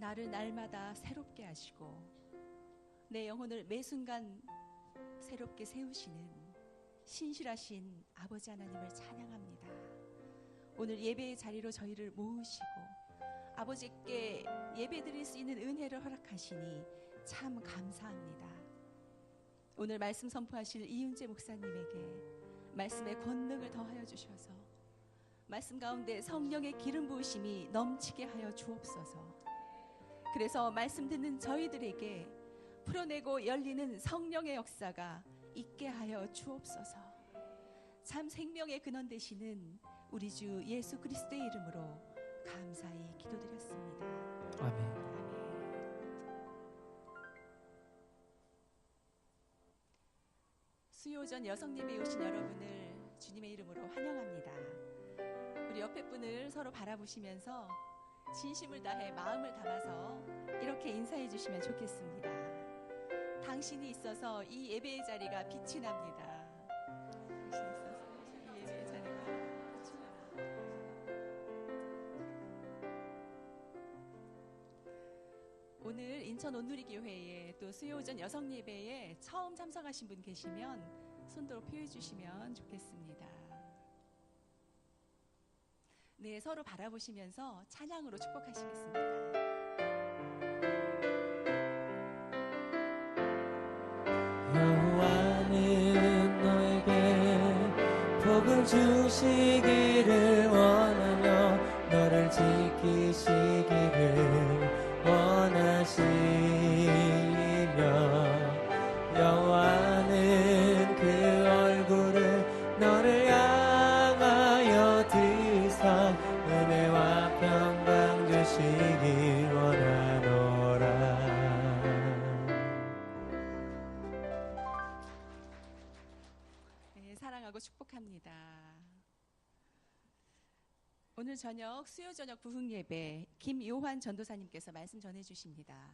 나를 날마다 새롭게 하시고 내 영혼을 매 순간 새롭게 세우시는 신실하신 아버지 하나님을 찬양합니다. 오늘 예배의 자리로 저희를 모으시고 아버지께 예배드릴 수 있는 은혜를 허락하시니 참 감사합니다. 오늘 말씀 선포하실 이윤재 목사님에게 말씀의 권능을 더하여 주셔서 말씀 가운데 성령의 기름 부으심이 넘치게 하여 주옵소서. 그래서 말씀 듣는 저희들에게 풀어내고 열리는 성령의 역사가 있게 하여 주옵소서. 참 생명의 근원 되시는 우리 주 예수 그리스도의 이름으로 감사히 기도드렸습니다. 아멘. 수요오전 여성예배에 오신 여러분을 주님의 이름으로 환영합니다. 우리 옆에 분을 서로 바라보시면서 진심을 다해 마음을 담아서 이렇게 인사해 주시면 좋겠습니다. 당신이 있어서 이 예배의 자리가 빛이 납니다. 당신이 있어서 이 예배의 자리가 빛이 납니다. 오늘 인천 온누리교회에 또 수요오전 여성예배에 처음 참석하신 분 계시면 손들어 표해 주시면 좋겠습니다. 네, 서로 바라보시면서 찬양으로 축복하시겠습니다. 여호와는 너에게 복을 주시기를 원하며 너를 지키시기를 원하시며 여호와는 그 얼굴을 너를 향하여 드사 은혜와 평강 주시길 원하노라. 네, 사랑하고 축복합니다. 오늘 저녁 수요 저녁 부흥 예배 김요환 전도사님께서 말씀 전해 주십니다.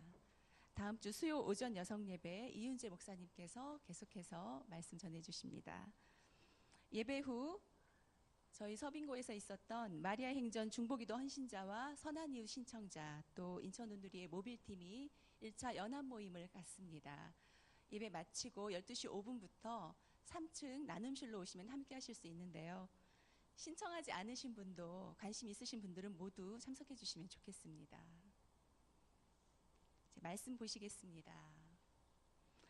다음 주 수요 오전 여성 예배 이윤재 목사님께서 계속해서 말씀 전해 주십니다. 예배 후 저희 서빙고에서 있었던 마리아 행전 중보기도 헌신자와 선한 이웃 신청자 또 인천 온누리의 모빌팀이 1차 연합 모임을 갖습니다. 예배 마치고 12시 5분부터 3층 나눔실로 오시면 함께 하실 수 있는데요. 신청하지 않으신 분도 관심 있으신 분들은 모두 참석해 주시면 좋겠습니다. 이제 말씀 보시겠습니다.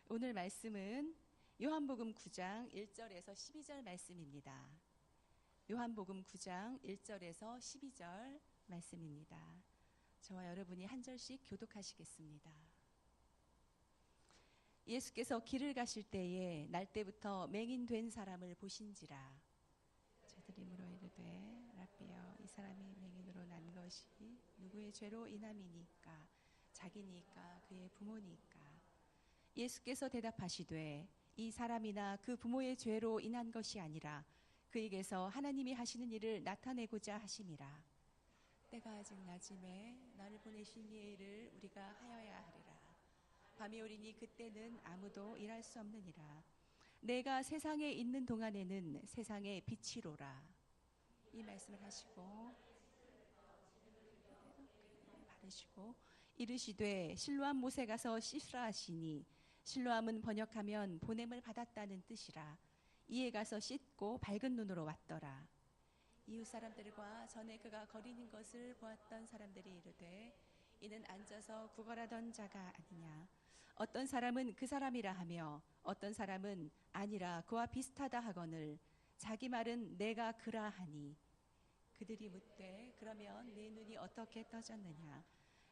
오늘 말씀은 요한복음 9장 1절에서 12절 말씀입니다. 요한복음 9장 1절에서 12절 말씀입니다. 저와 여러분이 한 절씩 교독하시겠습니다. 예수께서 길을 가실 때에 날 때부터 맹인된 사람을 보신지라. 저들이 물어 이르되 라삐여 이 사람이 맹인으로 난 것이 누구의 죄로 인함이니까 자기니까 그의 부모니까. 예수께서 대답하시되 이 사람이나 그 부모의 죄로 인한 것이 아니라 그에게서 하나님이 하시는 일을 나타내고자 하심이라. 때가 아직 낮음에 나를 보내신 이의 일을 우리가 하여야 하리라. 밤이 오리니 그때는 아무도 일할 수 없느니라. 내가 세상에 있는 동안에는 세상의 빛이로라. 이 말씀을 하시고 바르시고 이르시되 실로암 못에 가서 씻으라 하시니 실로암은 번역하면 보냄을 받았다는 뜻이라. 이에 가서 씻고 밝은 눈으로 왔더라. 이웃 사람들과 전에 그가 거리는 것을 보았던 사람들이 이르되 이는 앉아서 구걸하던 자가 아니냐. 어떤 사람은 그 사람이라 하며 어떤 사람은 아니라 그와 비슷하다 하거늘 자기 말은 내가 그라 하니. 그들이 묻되 그러면 네 눈이 어떻게 떠졌느냐.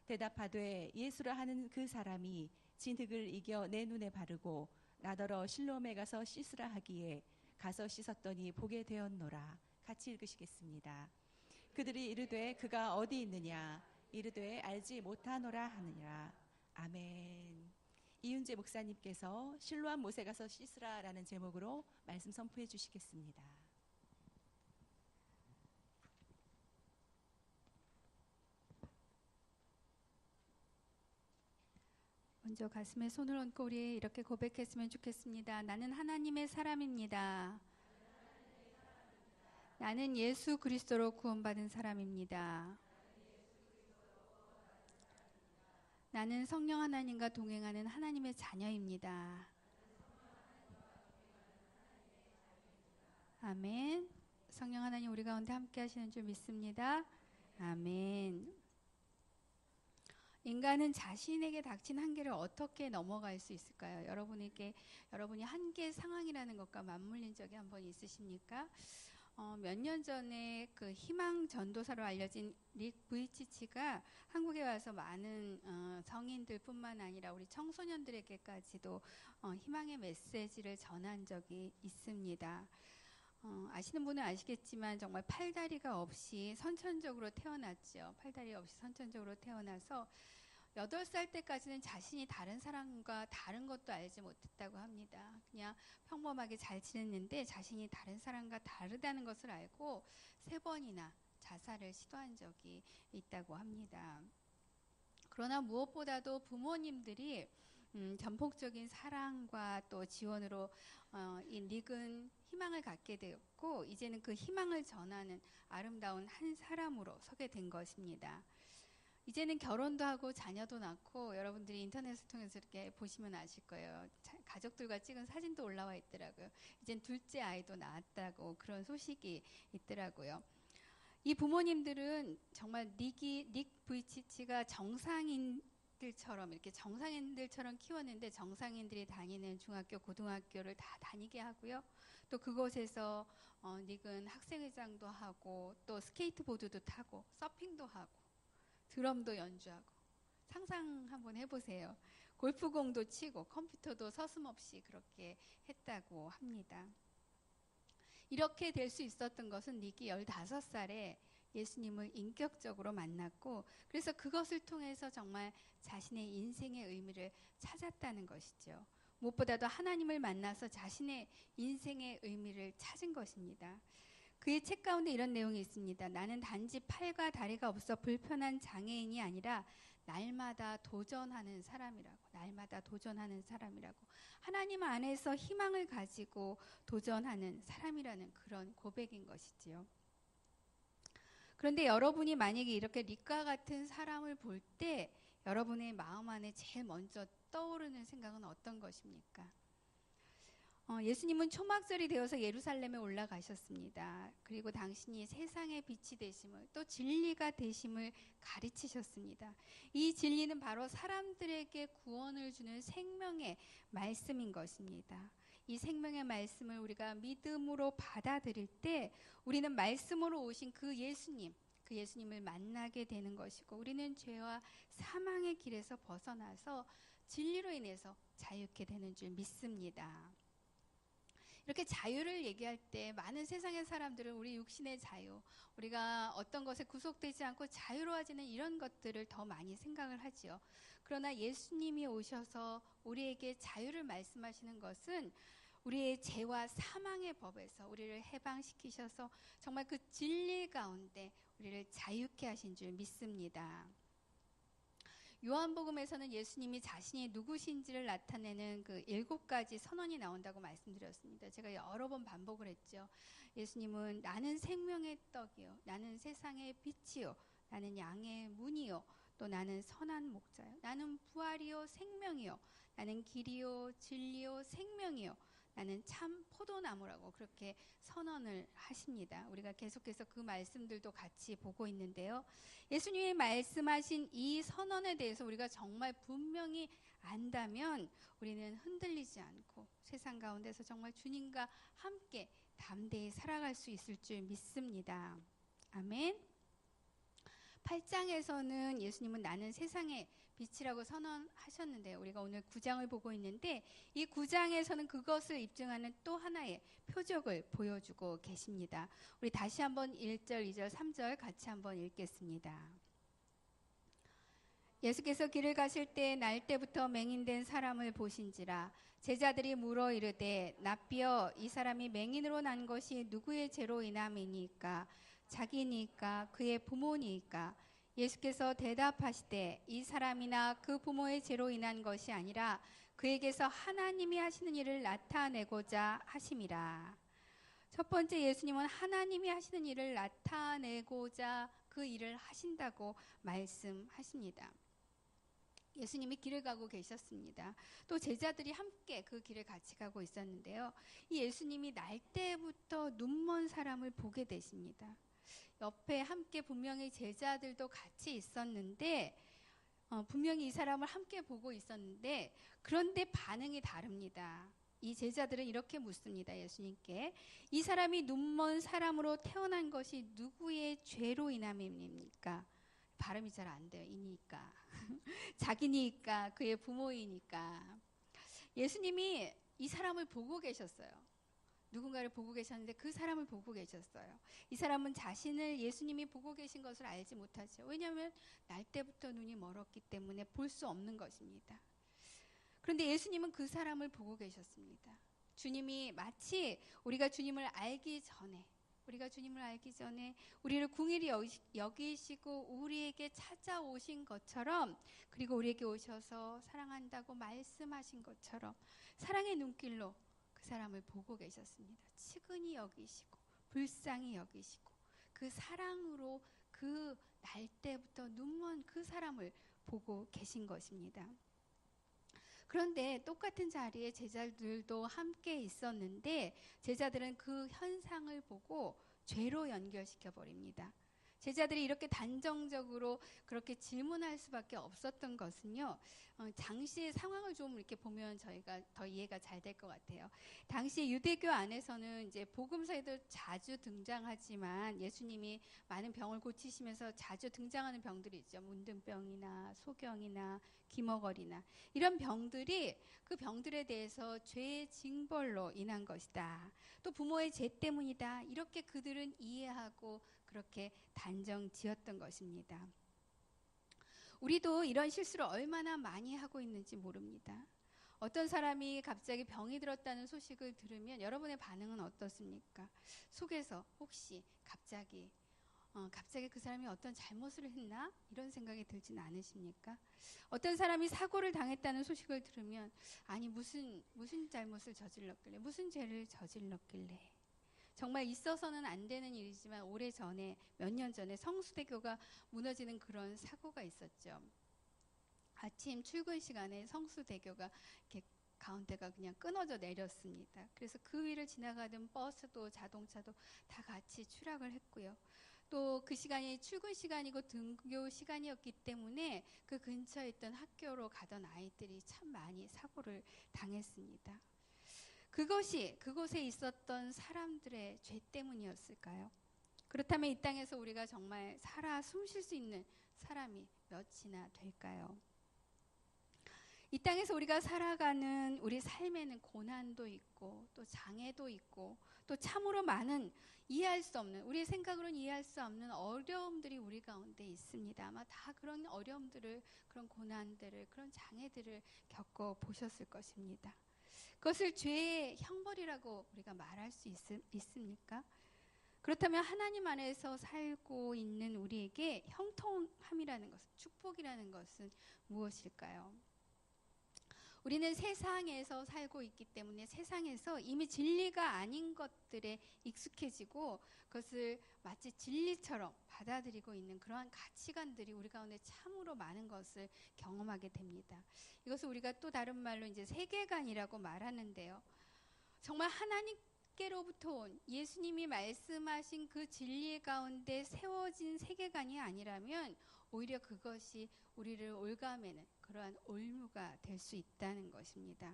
대답하되 예수라 하는 그 사람이 진흙을 이겨 내 눈에 바르고 나더러 실로암에 가서 씻으라 하기에 가서 씻었더니 보게 되었노라. 같이 읽으시겠습니다. 그들이 이르되 그가 어디 있느냐. 이르되 알지 못하노라 하느니라. 아멘. 이윤재 목사님께서 실로암 못에 가서 씻으라 라는 제목으로 말씀 선포해 주시겠습니다. 먼저 가슴에 손을 얹고 우리 이렇게 고백했으면 좋겠습니다. 나는 하나님의 사람입니다. 나는 예수 그리스도로 구원받은 사람입니다. 나는 성령 하나님과 동행하는 하나님의 자녀입니다. 아멘. 성령 하나님 우리 가운데 함께 하시는 줄 믿습니다. 아멘. 인간은 자신에게 닥친 한계를 어떻게 넘어갈 수 있을까요? 여러분이 한계 상황이라는 것과 맞물린 적이 한번 있으십니까? 몇 년 전에 그 희망 전도사로 알려진 릭 부이치치가 한국에 와서 많은 성인들뿐만 아니라 우리 청소년들에게까지도 희망의 메시지를 전한 적이 있습니다. 아시는 분은 아시겠지만 정말 팔다리가 없이 선천적으로 태어났죠. 팔다리 없이 선천적으로 태어나서 8살 때까지는 자신이 다른 사람과 다른 것도 알지 못했다고 합니다. 그냥 평범하게 잘 지냈는데 자신이 다른 사람과 다르다는 것을 알고 3번이나 자살을 시도한 적이 있다고 합니다. 그러나 무엇보다도 부모님들이 전폭적인 사랑과 또 지원으로 이 릭은 희망을 갖게 되었고 이제는 그 희망을 전하는 아름다운 한 사람으로 서게 된 것입니다. 이제는 결혼도 하고 자녀도 낳고 여러분들이 인터넷을 통해서 이렇게 보시면 아실 거예요. 가족들과 찍은 사진도 올라와 있더라고요. 이젠 둘째 아이도 낳았다고 그런 소식이 있더라고요. 이 부모님들은 정말 릭 부이치치가 정상인들처럼 키웠는데 정상인들이 다니는 중학교, 고등학교를 다 다니게 하고요. 또 그곳에서 릭은 학생회장도 하고 또 스케이트보드도 타고 서핑도 하고 드럼도 연주하고 상상 한번 해보세요. 골프공도 치고 컴퓨터도 서슴없이 그렇게 했다고 합니다. 이렇게 될 수 있었던 것은 릭이 15살에 예수님을 인격적으로 만났고 그래서 그것을 통해서 정말 자신의 인생의 의미를 찾았다는 것이죠. 무엇보다도 하나님을 만나서 자신의 인생의 의미를 찾은 것입니다. 그의 책 가운데 이런 내용이 있습니다. 나는 단지 팔과 다리가 없어 불편한 장애인이 아니라 날마다 도전하는 사람이라고. 하나님 안에서 희망을 가지고 도전하는 사람이라는 그런 고백인 것이지요. 그런데 여러분이 만약에 이렇게 릭과 같은 사람을 볼 때 여러분의 마음 안에 제일 먼저 떠오르는 생각은 어떤 것입니까? 예수님은 초막절이 되어서 예루살렘에 올라가셨습니다. 그리고 당신이 세상의 빛이 되심을 또 진리가 되심을 가르치셨습니다. 이 진리는 바로 사람들에게 구원을 주는 생명의 말씀인 것입니다. 이 생명의 말씀을 우리가 믿음으로 받아들일 때 우리는 말씀으로 오신 그 예수님을 만나게 되는 것이고 우리는 죄와 사망의 길에서 벗어나서 진리로 인해서 자유케 되는 줄 믿습니다. 이렇게 자유를 얘기할 때 많은 세상의 사람들은 우리 육신의 자유, 우리가 어떤 것에 구속되지 않고 자유로워지는 이런 것들을 더 많이 생각을 하지요. 그러나 예수님이 오셔서 우리에게 자유를 말씀하시는 것은 우리의 죄와 사망의 법에서 우리를 해방시키셔서 정말 그 진리 가운데 우리를 자유케 하신 줄 믿습니다. 요한복음에서는 예수님이 자신이 누구신지를 나타내는 그 7가지 선언이 나온다고 말씀드렸습니다. 제가 여러 번 반복을 했죠. 예수님은 나는 생명의 떡이요, 나는 세상의 빛이요, 나는 양의 문이요, 또 나는 선한 목자요, 나는 부활이요 생명이요, 나는 길이요 진리요 생명이요, 나는 참 포도나무라고 그렇게 선언을 하십니다. 우리가 계속해서 그 말씀들도 같이 보고 있는데요. 예수님이 말씀하신 이 선언에 대해서 우리가 정말 분명히 안다면 우리는 흔들리지 않고 세상 가운데서 정말 주님과 함께 담대히 살아갈 수 있을 줄 믿습니다. 아멘. 8장에서는 예수님은 나는 세상의 빛이라고 선언하셨는데 우리가 오늘 9장을 보고 있는데 이 9장에서는 그것을 입증하는 또 하나의 표적을 보여주고 계십니다. 우리 다시 한번 1절, 2절, 3절 같이 한번 읽겠습니다. 예수께서 길을 가실 때 날때부터 맹인된 사람을 보신지라 제자들이 물어 이르되 납비여 이 사람이 맹인으로 난 것이 누구의 죄로 인함이니까 자기니까 그의 부모니까 예수께서 대답하시되 이 사람이나 그 부모의 죄로 인한 것이 아니라 그에게서 하나님이 하시는 일을 나타내고자 하심이라. 첫 번째 예수님은 하나님이 하시는 일을 나타내고자 그 일을 하신다고 말씀하십니다. 예수님이 길을 가고 계셨습니다. 또 제자들이 함께 그 길을 같이 가고 있었는데요. 이 예수님이 날 때부터 눈먼 사람을 보게 되십니다. 옆에 함께 분명히 제자들도 같이 있었는데 분명히 이 사람을 함께 보고 있었는데 그런데 반응이 다릅니다. 이 제자들은 이렇게 묻습니다. 예수님께 이 사람이 눈먼 사람으로 태어난 것이 누구의 죄로 인함입니까? 발음이 잘 안 돼요. 이니까 자기니까 그의 부모이니까. 예수님이 이 사람을 보고 계셨어요. 누군가를 보고 계셨는데 그 사람을 보고 계셨어요. 이 사람은 자신을 예수님이 보고 계신 것을 알지 못하죠. 왜냐하면 날 때부터 눈이 멀었기 때문에 볼 수 없는 것입니다. 그런데 예수님은 그 사람을 보고 계셨습니다. 주님이 마치 우리가 주님을 알기 전에 우리를 궁일이 여기시고 우리에게 찾아오신 것처럼, 그리고 우리에게 오셔서 사랑한다고 말씀하신 것처럼 사랑의 눈길로 그 사람을 보고 계셨습니다. 측은히 여기시고 불쌍히 여기시고 그 사랑으로 그 날 때부터 눈먼 그 사람을 보고 계신 것입니다. 그런데 똑같은 자리에 제자들도 함께 있었는데 제자들은 그 현상을 보고 죄로 연결시켜 버립니다. 제자들이 이렇게 단정적으로 그렇게 질문할 수밖에 없었던 것은요, 당시의 상황을 좀 이렇게 보면 저희가 더 이해가 잘 될 것 같아요. 당시 유대교 안에서는 이제 복음서에도 자주 등장하지만 예수님이 많은 병을 고치시면서 자주 등장하는 병들이 있죠. 문둥병이나 소경이나 기머거리나 이런 병들이 그 병들에 대해서 죄의 징벌로 인한 것이다. 또 부모의 죄 때문이다. 이렇게 그들은 이해하고 그렇게 단정 지었던 것입니다. 우리도 이런 실수를 얼마나 많이 하고 있는지 모릅니다. 어떤 사람이 갑자기 병이 들었다는 소식을 들으면 여러분의 반응은 어떻습니까? 속에서 혹시 갑자기 그 사람이 어떤 잘못을 했나? 이런 생각이 들진 않으십니까? 어떤 사람이 사고를 당했다는 소식을 들으면 아니 무슨 잘못을 저질렀길래, 무슨 죄를 저질렀길래. 정말 있어서는 안 되는 일이지만 오래전에, 몇 년 전에 성수대교가 무너지는 그런 사고가 있었죠. 아침 출근 시간에 성수대교가 이렇게 가운데가 그냥 끊어져 내렸습니다. 그래서 그 위를 지나가던 버스도 자동차도 다 같이 추락을 했고요. 또 그 시간이 출근 시간이고 등교 시간이었기 때문에 그 근처에 있던 학교로 가던 아이들이 참 많이 사고를 당했습니다. 그곳에 있었던 사람들의 죄 때문이었을까요? 그렇다면 이 땅에서 우리가 정말 살아 숨 쉴 수 있는 사람이 몇이나 될까요? 이 땅에서 우리가 살아가는 우리 삶에는 고난도 있고 또 장애도 있고 또 참으로 많은 이해할 수 없는, 우리의 생각으로는 이해할 수 없는 어려움들이 우리 가운데 있습니다. 아마 다 그런 어려움들을, 그런 고난들을, 그런 장애들을 겪어보셨을 것입니다. 그것을 죄의 형벌이라고 우리가 말할 수 있습니까? 그렇다면 하나님 안에서 살고 있는 우리에게 형통함이라는 것은, 축복이라는 것은 무엇일까요? 우리는 세상에서 살고 있기 때문에 세상에서 이미 진리가 아닌 것들에 익숙해지고 그것을 마치 진리처럼 받아들이고 있는 그러한 가치관들이 우리 가운데 참으로 많은 것을 경험하게 됩니다. 이것을 우리가 또 다른 말로 이제 세계관이라고 말하는데요. 정말 하나님께로부터 온 예수님이 말씀하신 그 진리 가운데 세워진 세계관이 아니라면 오히려 그것이 우리를 올가매는 그러한 올무가 될 수 있다는 것입니다.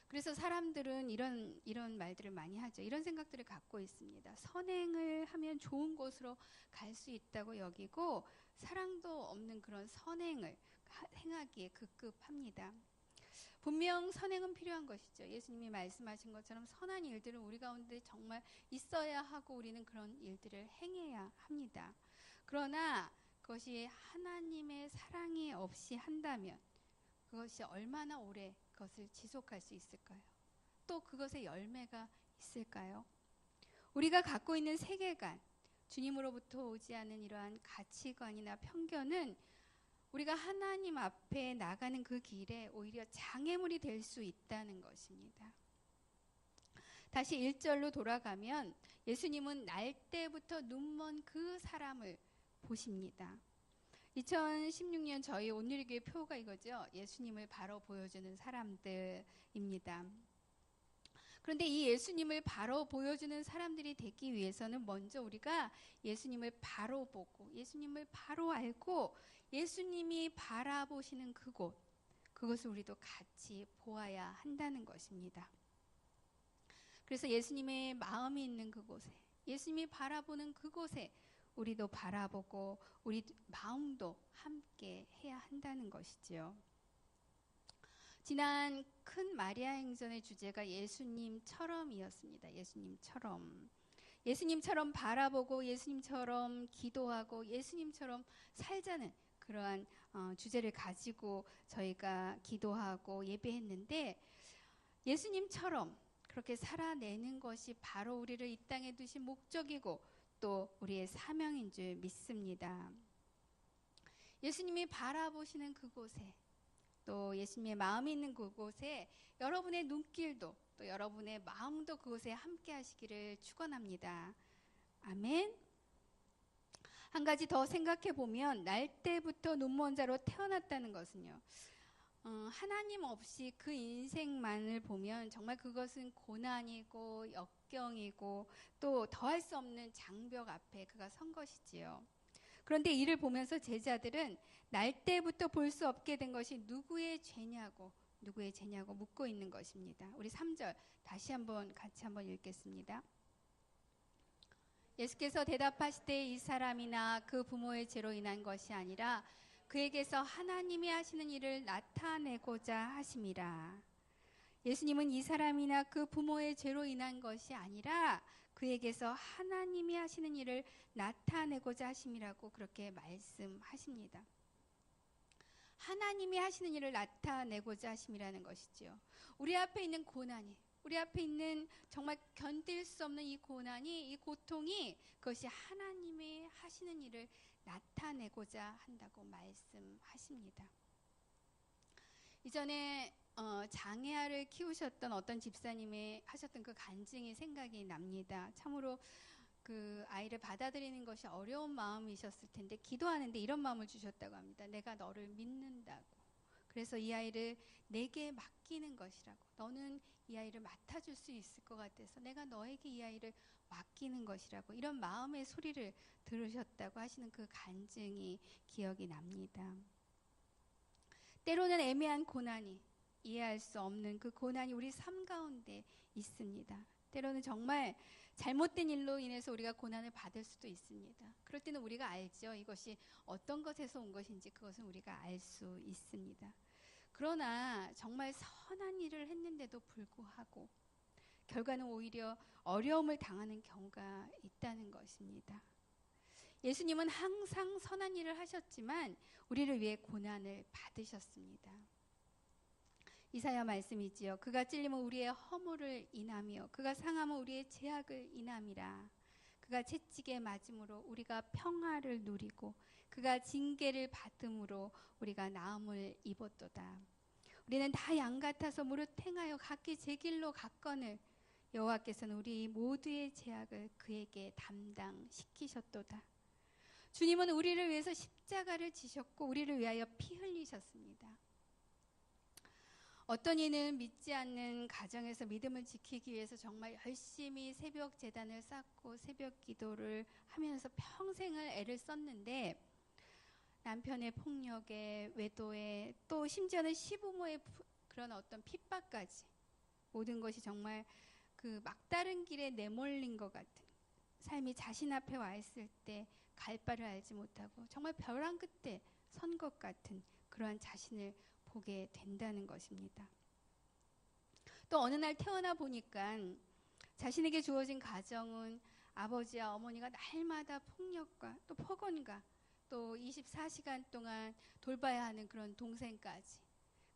그래서 사람들은 이런 말들을 많이 하죠. 이런 생각들을 갖고 있습니다. 선행을 하면 좋은 곳으로 갈 수 있다고 여기고 사랑도 없는 그런 선행을 행하기에 급급합니다. 분명 선행은 필요한 것이죠. 예수님이 말씀하신 것처럼 선한 일들은 우리 가운데 정말 있어야 하고 우리는 그런 일들을 행해야 합니다. 그러나 그것이 하나님의 사랑이 없이 한다면 그것이 얼마나 오래 그것을 지속할 수 있을까요? 또 그것의 열매가 있을까요? 우리가 갖고 있는 세계관, 주님으로부터 오지 않은 이러한 가치관이나 편견은 우리가 하나님 앞에 나가는 그 길에 오히려 장애물이 될 수 있다는 것입니다. 다시 1절로 돌아가면 예수님은 날 때부터 눈먼 그 사람을 보십니다. 2016년 저희 온누리교회 표가 이거죠. 예수님을 바로 보여주는 사람들입니다. 그런데 이 예수님을 바로 보여주는 사람들이 되기 위해서는 먼저 우리가 예수님을 바로 보고 예수님을 바로 알고 예수님이 바라보시는 그것을 우리도 같이 보아야 한다는 것입니다. 그래서 예수님의 마음이 있는 그곳에, 예수님이 바라보는 그곳에 우리도 바라보고 우리 마음도 함께 해야 한다는 것이지요. 지난 큰 마리아 행전의 주제가 예수님처럼이었습니다. 예수님처럼 바라보고 예수님처럼 기도하고 예수님처럼 살자는 그러한 주제를 가지고 저희가 기도하고 예배했는데, 예수님처럼 그렇게 살아내는 것이 바로 우리를 이 땅에 두신 목적이고 또 우리의 사명인 줄 믿습니다. 예수님이 바라보시는 그곳에, 또 예수님의 마음이 있는 그곳에 여러분의 눈길도 또 여러분의 마음도 그곳에 함께 하시기를 축원합니다. 아멘. 한 가지 더 생각해 보면, 날 때부터 눈먼 자로 태어났다는 것은요, 하나님 없이 그 인생만을 보면 정말 그것은 고난이고 역경이고 또 더할 수 없는 장벽 앞에 그가 선 것이지요. 그런데 이를 보면서 제자들은 날 때부터 볼 수 없게 된 것이 누구의 죄냐고 묻고 있는 것입니다. 우리 3절 같이 한번 읽겠습니다. 예수께서 대답하시되 이 사람이나 그 부모의 죄로 인한 것이 아니라 그에게서 하나님이 하시는 일을 나타내고자 하심이라. 예수님은 이 사람이나 그 부모의 죄로 인한 것이 아니라 그에게서 하나님이 하시는 일을 나타내고자 하심이라고 그렇게 말씀하십니다. 하나님이 하시는 일을 나타내고자 하심이라는 것이지요. 우리 앞에 있는 고난이, 우리 앞에 있는 정말 견딜 수 없는 이 고난이, 이 고통이, 그것이 하나님이 하시는 일을 나타내고자 한다고 말씀하십니다. 이전에 장애아를 키우셨던 어떤 집사님이 하셨던 그 간증이 생각이 납니다. 참으로 그 아이를 받아들이는 것이 어려운 마음이셨을 텐데 기도하는데 이런 마음을 주셨다고 합니다. 내가 너를 믿는다고. 그래서 이 아이를 내게 맡기는 것이라고. 너는 이 아이를 맡아줄 수 있을 것 같아서 내가 너에게 이 아이를 맡기는 것이라고. 이런 마음의 소리를 들으셨다고 하시는 그 간증이 기억이 납니다. 때로는 애매한 고난이, 이해할 수 없는 그 고난이 우리 삶 가운데 있습니다. 때로는 정말 잘못된 일로 인해서 우리가 고난을 받을 수도 있습니다. 그럴 때는 우리가 알죠. 이것이 어떤 것에서 온 것인지 그것은 우리가 알 수 있습니다. 그러나 정말 선한 일을 했는데도 불구하고 결과는 오히려 어려움을 당하는 경우가 있다는 것입니다. 예수님은 항상 선한 일을 하셨지만 우리를 위해 고난을 받으셨습니다. 이사야 말씀이지요. 그가 찔림은 우리의 허물을 인하며 그가 상함은 우리의 죄악을 인함이라. 그가 채찍에 맞음으로 우리가 평화를 누리고 그가 징계를 받음으로 우리가 나음을 입었도다. 우리는 다 양 같아서 무릇 행하여 각기 제 길로 갔거늘 여호와께서는 우리 모두의 죄악을 그에게 담당시키셨도다. 주님은 우리를 위해서 십자가를 지셨고 우리를 위하여 피 흘리셨습니다. 어떤 이는 믿지 않는 가정에서 믿음을 지키기 위해서 정말 열심히 새벽 제단을 쌓고 새벽 기도를 하면서 평생을 애를 썼는데 남편의 폭력에, 외도에, 또 심지어는 시부모의 그런 어떤 핍박까지, 모든 것이 정말 그 막다른 길에 내몰린 것 같은, 삶이 자신 앞에 와 있을 때 갈 바를 알지 못하고 정말 벼랑 끝에 선 것 같은 그러한 자신을 보게 된다는 것입니다. 또 어느 날 태어나 보니까 자신에게 주어진 가정은 아버지와 어머니가 날마다 폭력과 또 폭언과 또 24시간 동안 돌봐야 하는 그런 동생까지,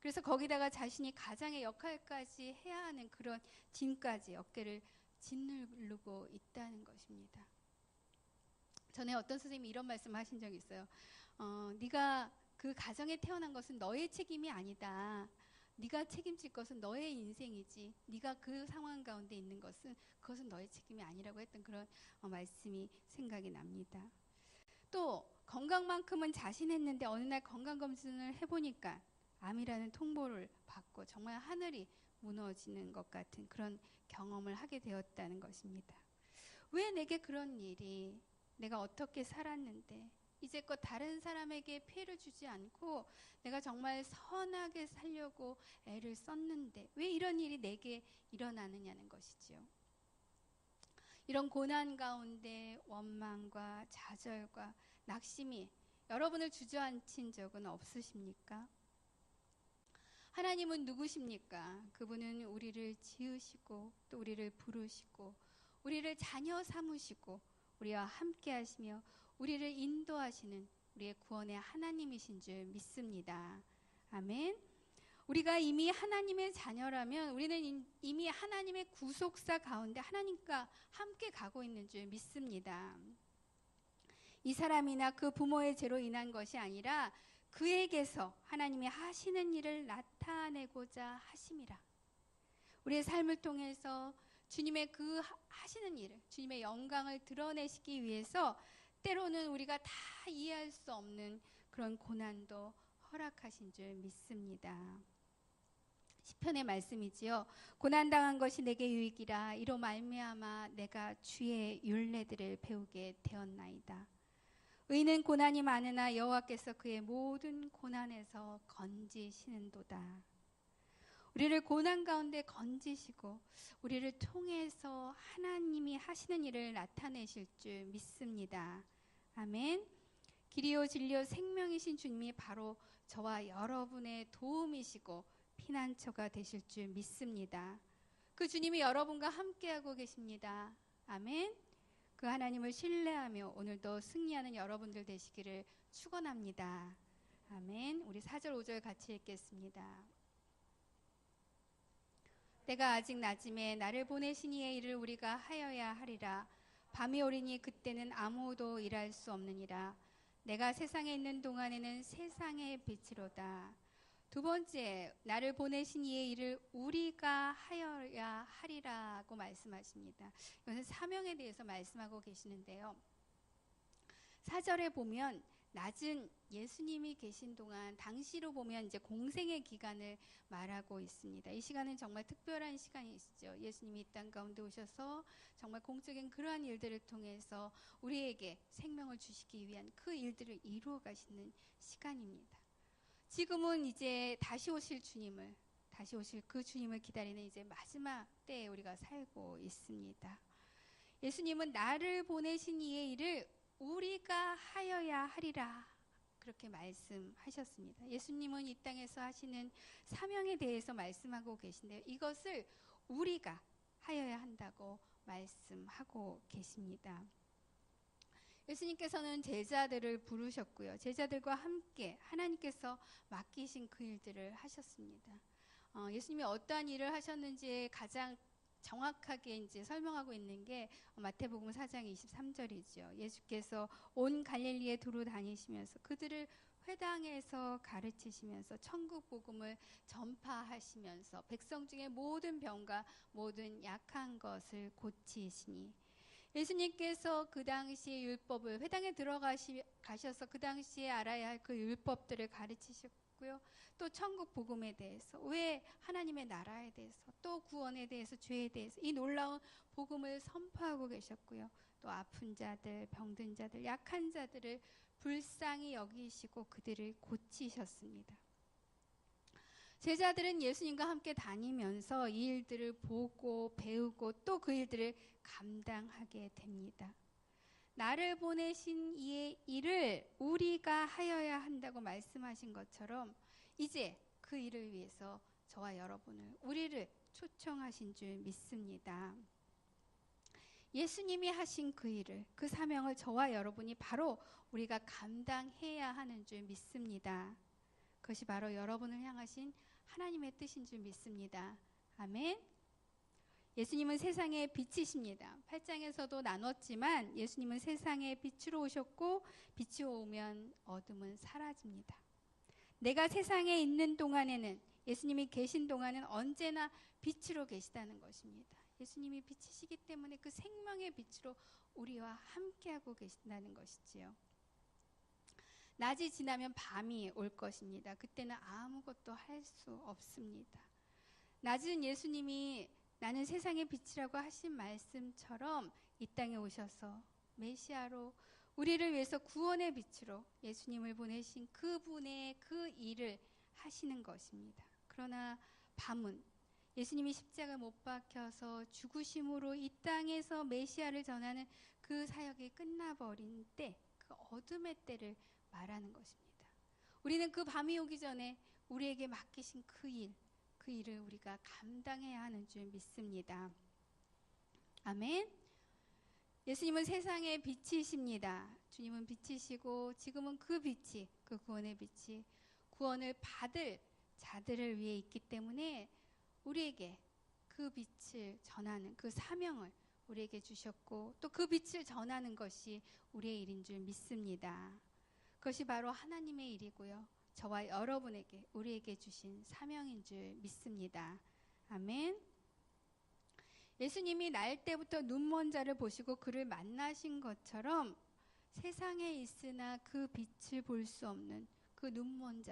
그래서 거기다가 자신이 가장의 역할까지 해야 하는 그런 짐까지 어깨를 짓누르고 있다는 것입니다. 전에 어떤 선생님이 이런 말씀을 하신 적이 있어요. 네가 그 가정에 태어난 것은 너의 책임이 아니다. 네가 책임질 것은 너의 인생이지. 네가 그 상황 가운데 있는 것은 그것은 너의 책임이 아니라고 했던 그런 말씀이 생각이 납니다. 또 건강만큼은 자신했는데 어느 날 건강검진을 해보니까 암이라는 통보를 받고 정말 하늘이 무너지는 것 같은 그런 경험을 하게 되었다는 것입니다. 왜 내게 그런 일이, 내가 어떻게 살았는데 이제껏 다른 사람에게 피해를 주지 않고 내가 정말 선하게 살려고 애를 썼는데 왜 이런 일이 내게 일어나느냐는 것이지요. 이런 고난 가운데 원망과 좌절과 낙심이 여러분을 주저앉힌 적은 없으십니까? 하나님은 누구십니까? 그분은 우리를 지으시고 또 우리를 부르시고 우리를 자녀 삼으시고 우리와 함께 하시며 우리를 인도하시는 우리의 구원의 하나님이신 줄 믿습니다. 아멘. 우리가 이미 하나님의 자녀라면 우리는 이미 하나님의 구속사 가운데 하나님과 함께 가고 있는 줄 믿습니다. 이 사람이나 그 부모의 죄로 인한 것이 아니라 그에게서 하나님이 하시는 일을 나타내고자 하심이라. 우리의 삶을 통해서 주님의 그 하시는 일을, 주님의 영광을 드러내시기 위해서 때로는 우리가 다 이해할 수 없는 그런 고난도 허락하신 줄 믿습니다. 시편의 말씀이지요. 고난당한 것이 내게 유익이라 이로 말미암아 내가 주의 율례들을 배우게 되었나이다. 의인은 고난이 많으나 여호와께서 그의 모든 고난에서 건지시는도다. 우리를 고난 가운데 건지시고 우리를 통해서 하나님이 하시는 일을 나타내실 줄 믿습니다. 아멘. 길이요 진리요 생명이신 주님이 바로 저와 여러분의 도움이시고 피난처가 되실 줄 믿습니다. 그 주님이 여러분과 함께하고 계십니다. 아멘. 그 하나님을 신뢰하며 오늘도 승리하는 여러분들 되시기를 축원합니다. 아멘. 우리 4절 5절 같이 읽겠습니다. 때가 아직 낮음에 나를 보내신 이의 일을 우리가 하여야 하리라. 밤이 오리니 그때는 아무도 일할 수 없느니라. 내가 세상에 있는 동안에는 세상의 빛이로다. 두 번째, 나를 보내신 이의 일을 우리가 하여야 하리라고 말씀하십니다. 이것은 사명에 대해서 말씀하고 계시는데요. 4절에 보면 낮은 예수님이 계신 동안 당시로 보면 이제 공생의 기간을 말하고 있습니다. 이 시간은 정말 특별한 시간이시죠. 예수님이 이 땅 가운데 오셔서 정말 공적인 그러한 일들을 통해서 우리에게 생명을 주시기 위한 그 일들을 이루어 가시는 시간입니다. 지금은 이제 다시 오실 그 주님을 기다리는 이제 마지막 때에 우리가 살고 있습니다. 예수님은 나를 보내신 이의 일을 우리가 하여야 하리라 그렇게 말씀하셨습니다. 예수님은 이 땅에서 하시는 사명에 대해서 말씀하고 계신데요. 이것을 우리가 하여야 한다고 말씀하고 계십니다. 예수님께서는 제자들을 부르셨고요. 제자들과 함께 하나님께서 맡기신 그 일들을 하셨습니다. 예수님이 어떠한 일을 하셨는지 가장 정확하게 이제 설명하고 있는 게 마태복음 4장 23절이죠. 예수께서 온 갈릴리에 두루 다니시면서 그들을 회당에서 가르치시면서 천국 복음을 전파하시면서 백성 중에 모든 병과 모든 약한 것을 고치시니 예수님께서 그 당시의 율법을 회당에 가셔서 그 당시에 알아야 할 그 율법들을 가르치셨고요. 또 천국 복음에 대해서, 왜 하나님의 나라에 대해서, 또 구원에 대해서, 죄에 대해서 이 놀라운 복음을 선포하고 계셨고요. 또 아픈 자들, 병든 자들, 약한 자들을 불쌍히 여기시고 그들을 고치셨습니다. 제자들은 예수님과 함께 다니면서 이 일들을 보고 배우고 또 그 일들을 감당하게 됩니다. 나를 보내신 이의 일을 우리가 하여야 한다고 말씀하신 것처럼 이제 그 일을 위해서 저와 여러분을, 우리를 초청하신 줄 믿습니다. 예수님이 하신 그 일을, 그 사명을 저와 여러분이 바로 우리가 감당해야 하는 줄 믿습니다. 그것이 바로 여러분을 향하신 하나님의 뜻인 줄 믿습니다. 아멘. 예수님은 세상의 빛이십니다. 8장에서도 나눴지만 예수님은 세상의 빛으로 오셨고 빛이 오면 어둠은 사라집니다. 내가 세상에 있는 동안에는, 예수님이 계신 동안은 언제나 빛으로 계시다는 것입니다. 예수님이 빛이시기 때문에 그 생명의 빛으로 우리와 함께하고 계신다는 것이지요. 낮이 지나면 밤이 올 것입니다. 그때는 아무것도 할 수 없습니다. 낮은 예수님이 나는 세상의 빛이라고 하신 말씀처럼 이 땅에 오셔서 메시아로 우리를 위해서 구원의 빛으로 예수님을 보내신 그분의 그 일을 하시는 것입니다. 그러나 밤은 예수님이 십자가 못 박혀서 죽으심으로 이 땅에서 메시아를 전하는 그 사역이 끝나버린 때, 그 어둠의 때를 말하는 것입니다. 우리는 그 밤이 오기 전에 우리에게 맡기신 그 일을 우리가 감당해야 하는 줄 믿습니다. 아멘. 예수님은 세상의 빛이십니다. 주님은 빛이시고 지금은 그 빛이, 그 구원의 빛이 구원을 받을 자들을 위해 있기 때문에 우리에게 그 빛을 전하는 그 사명을 우리에게 주셨고 또 그 빛을 전하는 것이 우리의 일인 줄 믿습니다. 그것이 바로 하나님의 일이고요. 저와 여러분에게 우리에게 주신 사명인 줄 믿습니다. 아멘. 예수님이 날 때부터 눈먼 자를 보시고 그를 만나신 것처럼 세상에 있으나 그 빛을 볼 수 없는 그 눈먼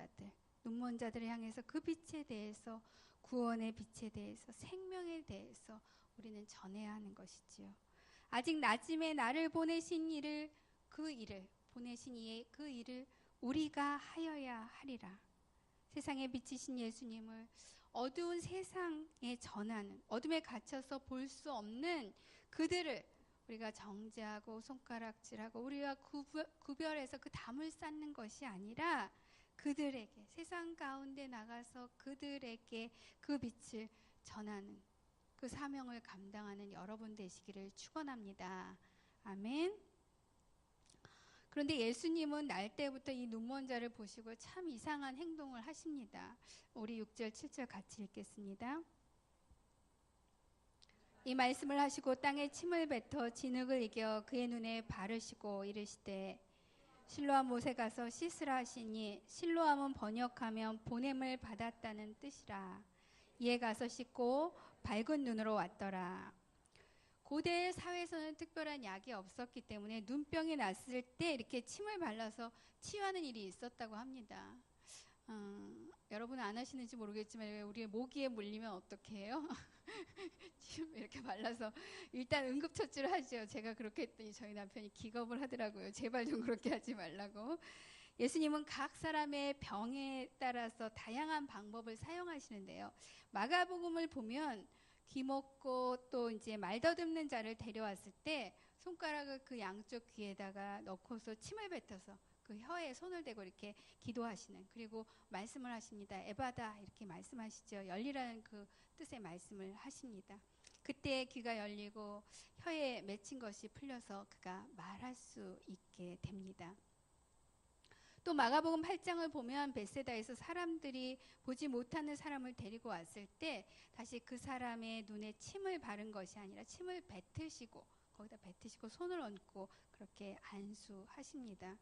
자들을 향해서 그 빛에 대해서, 구원의 빛에 대해서, 생명에 대해서 우리는 전해야 하는 것이지요. 아직 낮음에 나를 보내신 이를, 보내신 이의 그 일을 우리가 하여야 하리라. 세상에 비치신 예수님을 어두운 세상에 전하는, 어둠에 갇혀서 볼 수 없는 그들을 우리가 정죄하고 손가락질하고 우리가 구별해서 그 담을 쌓는 것이 아니라 그들에게, 세상 가운데 나가서 그들에게 그 빛을 전하는 그 사명을 감당하는 여러분 되시기를 축원합니다. 아멘. 그런데 예수님은 날 때부터 이 눈먼 자를 보시고 참 이상한 행동을 하십니다. 우리 6절 7절 같이 읽겠습니다. 이 말씀을 하시고 땅에 침을 뱉어 진흙을 이겨 그의 눈에 바르시고 이르시되 실로암 못에 가서 씻으라 하시니, 실로암은 번역하면 보냄을 받았다는 뜻이라. 이에 가서 씻고 밝은 눈으로 왔더라. 고대 사회에서는 특별한 약이 없었기 때문에 눈병이 났을 때 이렇게 침을 발라서 치유하는 일이 있었다고 합니다. 여러분은 안 하시는지 모르겠지만 우리의 모기에 물리면 어떻게 해요? 침 이렇게 발라서 일단 응급처치를 하죠. 제가 그렇게 했더니 저희 남편이 기겁을 하더라고요. 제발 좀 그렇게 하지 말라고. 예수님은 각 사람의 병에 따라서 다양한 방법을 사용하시는데요. 마가복음을 보면 귀먹고 또 이제 말더듬는 자를 데려왔을 때 손가락을 그 양쪽 귀에다가 넣고서 침을 뱉어서 그 혀에 손을 대고 이렇게 기도하시는, 그리고 말씀을 하십니다. 에바다 이렇게 말씀하시죠. 열리라는 그 뜻의 말씀을 하십니다. 그때 귀가 열리고 혀에 맺힌 것이 풀려서 그가 말할 수 있게 됩니다. 또 마가복음 8장을 보면 벳세다에서 사람들이 보지 못하는 사람을 데리고 왔을 때 다시 그 사람의 눈에 침을 바른 것이 아니라 침을 뱉으시고, 거기다 뱉으시고 손을 얹고 그렇게 안수하십니다.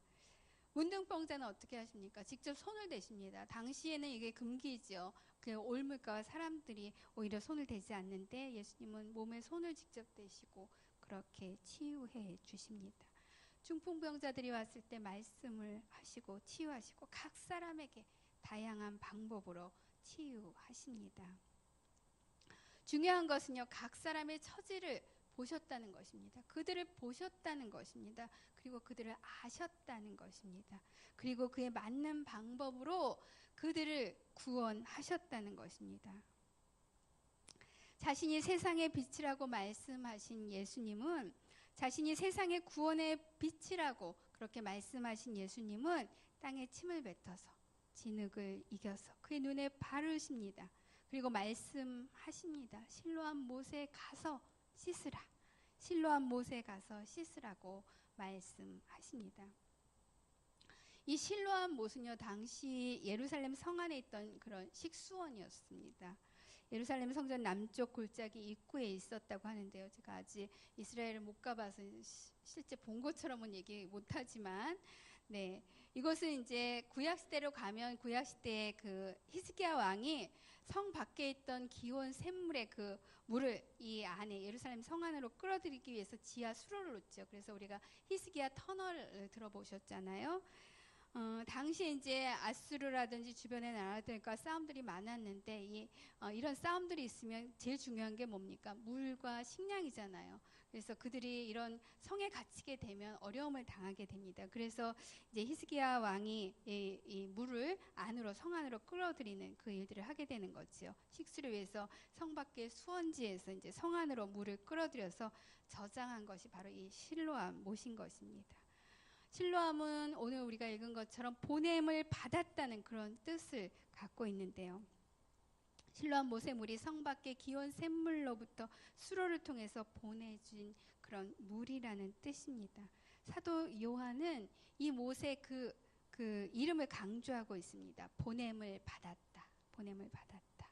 문둥병자는 어떻게 하십니까? 직접 손을 대십니다. 당시에는 이게 금기죠. 그 올물가와 사람들이 오히려 손을 대지 않는데 예수님은 몸에 손을 직접 대시고 그렇게 치유해 주십니다. 중풍병자들이 왔을 때 말씀을 하시고 치유하시고 각 사람에게 다양한 방법으로 치유하십니다. 중요한 것은요, 각 사람의 처지를 보셨다는 것입니다. 그들을 보셨다는 것입니다. 그리고 그들을 아셨다는 것입니다. 그리고 그에 맞는 방법으로 그들을 구원하셨다는 것입니다. 자신이 세상의 빛이라고 말씀하신 예수님은, 자신이 세상의 구원의 빛이라고 그렇게 말씀하신 예수님은 땅에 침을 뱉어서 진흙을 이겨서 그의 눈에 바르십니다. 그리고 말씀하십니다. 실로암 못에 가서 씻으라. 실로암 못에 가서 씻으라고 말씀하십니다. 이 실로암 못은요, 당시 예루살렘 성 안에 있던 그런 식수원이었습니다. 예루살렘 성전 남쪽 골짜기 입구에 있었다고 하는데요. 제가 아직 이스라엘을 못 가봐서 실제 본 것처럼은 얘기 못하지만, 네, 이것은 이제 구약 시대로 가면 구약 시대에 그 히스기야 왕이 성 밖에 있던 기온 샘물의 그 물을 이 안에 예루살렘 성 안으로 끌어들이기 위해서 지하 수로를 놓죠. 그래서 우리가 히스기야 터널을 들어보셨잖아요. 당시에 이제 아수르라든지 주변의 나라들과 싸움들이 많았는데 이런 싸움들이 있으면 제일 중요한 게 뭡니까? 물과 식량이잖아요. 그래서 그들이 이런 성에 갇히게 되면 어려움을 당하게 됩니다. 그래서 이제 히스기야 왕이 이 물을 안으로 성 안으로 끌어들이는 그 일들을 하게 되는 거지요. 식수를 위해서 성 밖의 수원지에서 이제 성 안으로 물을 끌어들여서 저장한 것이 바로 이 실로암 못인 것입니다. 실로암은 오늘 우리가 읽은 것처럼 보냄을 받았다는 그런 뜻을 갖고 있는데요. 실로암 못의 물이 성 밖의 기온 샘물로부터 수로를 통해서 보내준 그런 물이라는 뜻입니다. 사도 요한은 이 못의 그 이름을 강조하고 있습니다. 보냄을 받았다. 보냄을 받았다.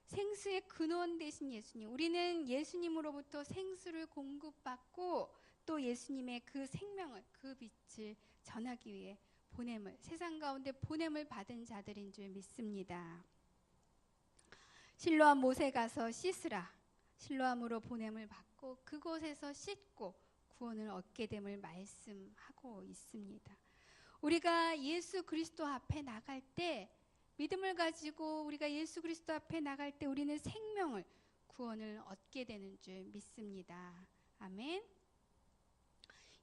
생수의 근원 되신 예수님. 우리는 예수님으로부터 생수를 공급받고 또 예수님의 그 생명을, 그 빛을 전하기 위해 세상 가운데 보냄을 받은 자들인 줄 믿습니다. 실로암 못에 가서 씻으라. 실로암으로 보냄을 받고 그곳에서 씻고 구원을 얻게 됨을 말씀하고 있습니다. 우리가 예수 그리스도 앞에 나갈 때, 믿음을 가지고 우리가 예수 그리스도 앞에 나갈 때 우리는 생명을, 구원을 얻게 되는 줄 믿습니다. 아멘.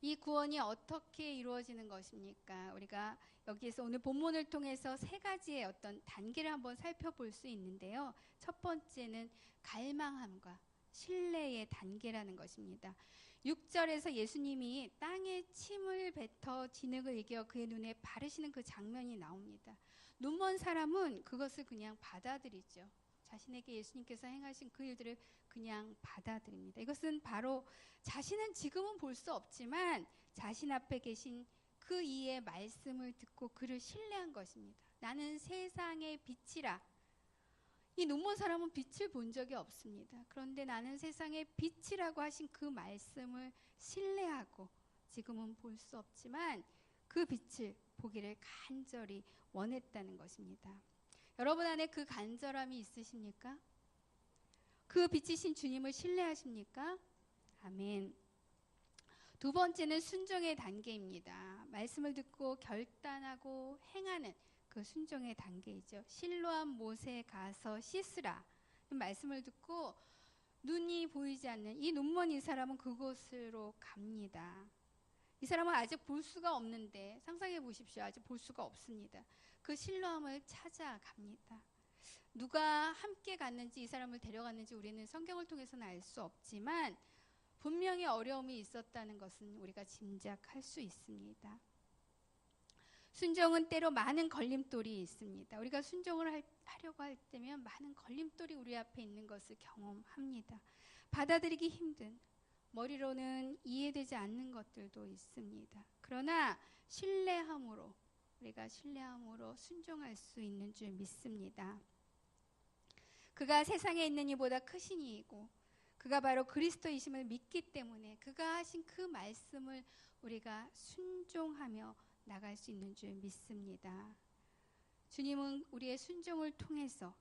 이 구원이 어떻게 이루어지는 것입니까? 우리가 여기에서 오늘 본문을 통해서 세 가지의 어떤 단계를 한번 살펴볼 수 있는데요. 첫 번째는 갈망함과 신뢰의 단계라는 것입니다. 6절에서 예수님이 땅에 침을 뱉어 진흙을 이겨 그의 눈에 바르시는 그 장면이 나옵니다. 눈먼 사람은 그것을 그냥 받아들이죠. 자신에게 예수님께서 행하신 그 일들을 그냥 받아들입니다. 이것은 바로 자신은 지금은 볼 수 없지만 자신 앞에 계신 그 이의 말씀을 듣고 그를 신뢰한 것입니다. 나는 세상의 빛이라. 이 눈먼 사람은 빛을 본 적이 없습니다. 그런데 나는 세상의 빛이라고 하신 그 말씀을 신뢰하고 지금은 볼 수 없지만 그 빛을 보기를 간절히 원했다는 것입니다. 여러분 안에 그 간절함이 있으십니까? 그 빛이신 주님을 신뢰하십니까? 아멘. 두 번째는 순종의 단계입니다. 말씀을 듣고 결단하고 행하는 그 순종의 단계이죠. 실로암 못에 가서 씻으라. 말씀을 듣고 눈이 보이지 않는 이 눈먼 이 사람은 그곳으로 갑니다. 이 사람은 아직 볼 수가 없는데 상상해 보십시오. 아직 볼 수가 없습니다. 그 실로암을 찾아갑니다. 누가 함께 갔는지 이 사람을 데려갔는지 우리는 성경을 통해서는 알 수 없지만 분명히 어려움이 있었다는 것은 우리가 짐작할 수 있습니다. 순종은 때로 많은 걸림돌이 있습니다. 우리가 순종을 하려고 할 때면 많은 걸림돌이 우리 앞에 있는 것을 경험합니다. 받아들이기 힘든, 머리로는 이해되지 않는 것들도 있습니다. 그러나 우리가 신뢰함으로 순종할 수 있는 줄 믿습니다. 그가 세상에 있는 이보다 크신 이이고 그가 바로 그리스도이심을 믿기 때문에 그가 하신 그 말씀을 우리가 순종하며 나갈 수 있는 줄 믿습니다. 주님은 우리의 순종을 통해서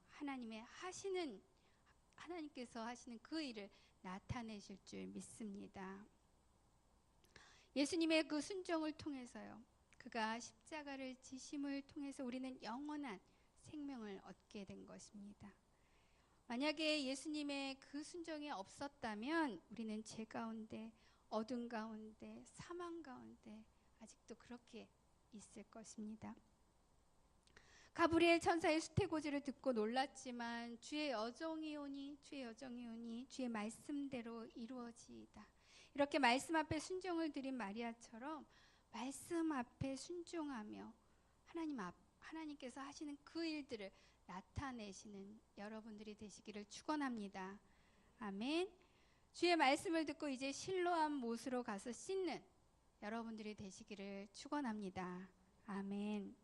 하나님께서 하시는 그 일을 나타내실 줄 믿습니다. 예수님의 그 순종을 통해서요. 그가 십자가를 지심을 통해서 우리는 영원한 생명을 얻게 된 것입니다. 만약에 예수님의 그 순종이 없었다면 우리는 죄 가운데, 어둠 가운데, 사망 가운데 아직도 그렇게 있을 것입니다. 가브리엘 천사의 수태고지를 듣고 놀랐지만 주의 여정이 오니 주의 말씀대로 이루어지이다. 이렇게 말씀 앞에 순종을 드린 마리아처럼 말씀 앞에 순종하며 하나님께서 하시는 그 일들을 나타내시는 여러분들이 되시기를 축원합니다. 아멘. 주의 말씀을 듣고 이제 실로암 못으로 가서 씻는 여러분들이 되시기를 축원합니다. 아멘.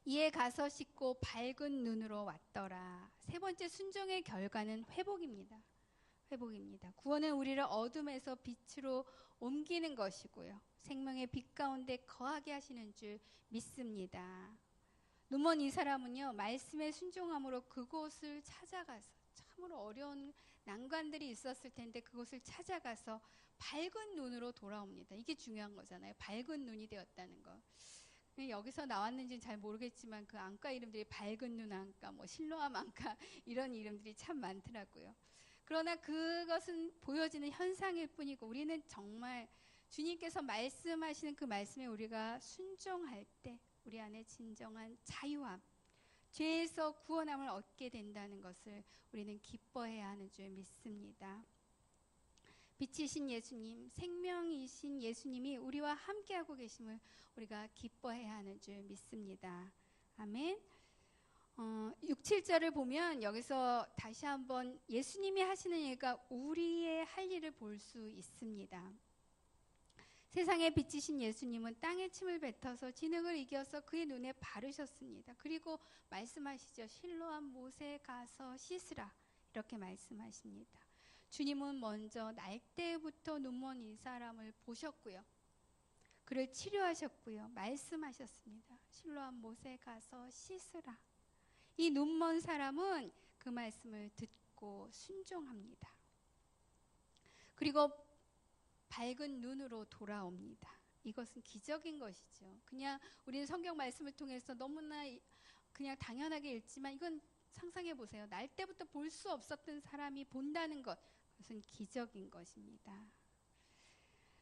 이에 가서 씻고 밝은 눈으로 왔더라. 세 번째 순종의 결과는 회복입니다. 구원은 우리를 어둠에서 빛으로 옮기는 것이고요. 생명의 빛 가운데 거하게 하시는 줄 믿습니다. 눈먼 이 사람은요, 말씀에 순종함으로 그곳을 찾아가서 참으로 어려운 난관들이 있었을 텐데 그곳을 찾아가서 밝은 눈으로 돌아옵니다. 이게 중요한 거잖아요. 밝은 눈이 되었다는 거. 여기서 나왔는지는 잘 모르겠지만 그 안과 이름들이 밝은 눈 안과, 뭐 실로암 안과 이런 이름들이 참 많더라고요. 그러나 그것은 보여지는 현상일 뿐이고 우리는 정말 주님께서 말씀하시는 그 말씀에 우리가 순종할 때 우리 안에 진정한 자유함, 죄에서 구원함을 얻게 된다는 것을 우리는 기뻐해야 하는 줄 믿습니다. 빛이신 예수님, 생명이신 예수님이 우리와 함께하고 계심을 우리가 기뻐해야 하는 줄 믿습니다. 아멘. 6, 7절을 보면 여기서 다시 한번 예수님이 하시는 일과 우리의 할 일을 볼 수 있습니다. 세상에 빛이신 예수님은 땅에 침을 뱉어서 진흙을 이겨서 그의 눈에 바르셨습니다. 그리고 말씀하시죠. 실로암 못에 가서 씻으라. 이렇게 말씀하십니다. 주님은 먼저 날 때부터 눈먼 이 사람을 보셨고요. 그를 치료하셨고요. 말씀하셨습니다. 실로암 못에 가서 씻으라. 이 눈먼 사람은 그 말씀을 듣고 순종합니다. 그리고 밝은 눈으로 돌아옵니다. 이것은 기적인 것이죠. 그냥 우리는 성경 말씀을 통해서 너무나 그냥 당연하게 읽지만 이건 상상해 보세요. 날 때부터 볼 수 없었던 사람이 본다는 것, 그것은 기적인 것입니다.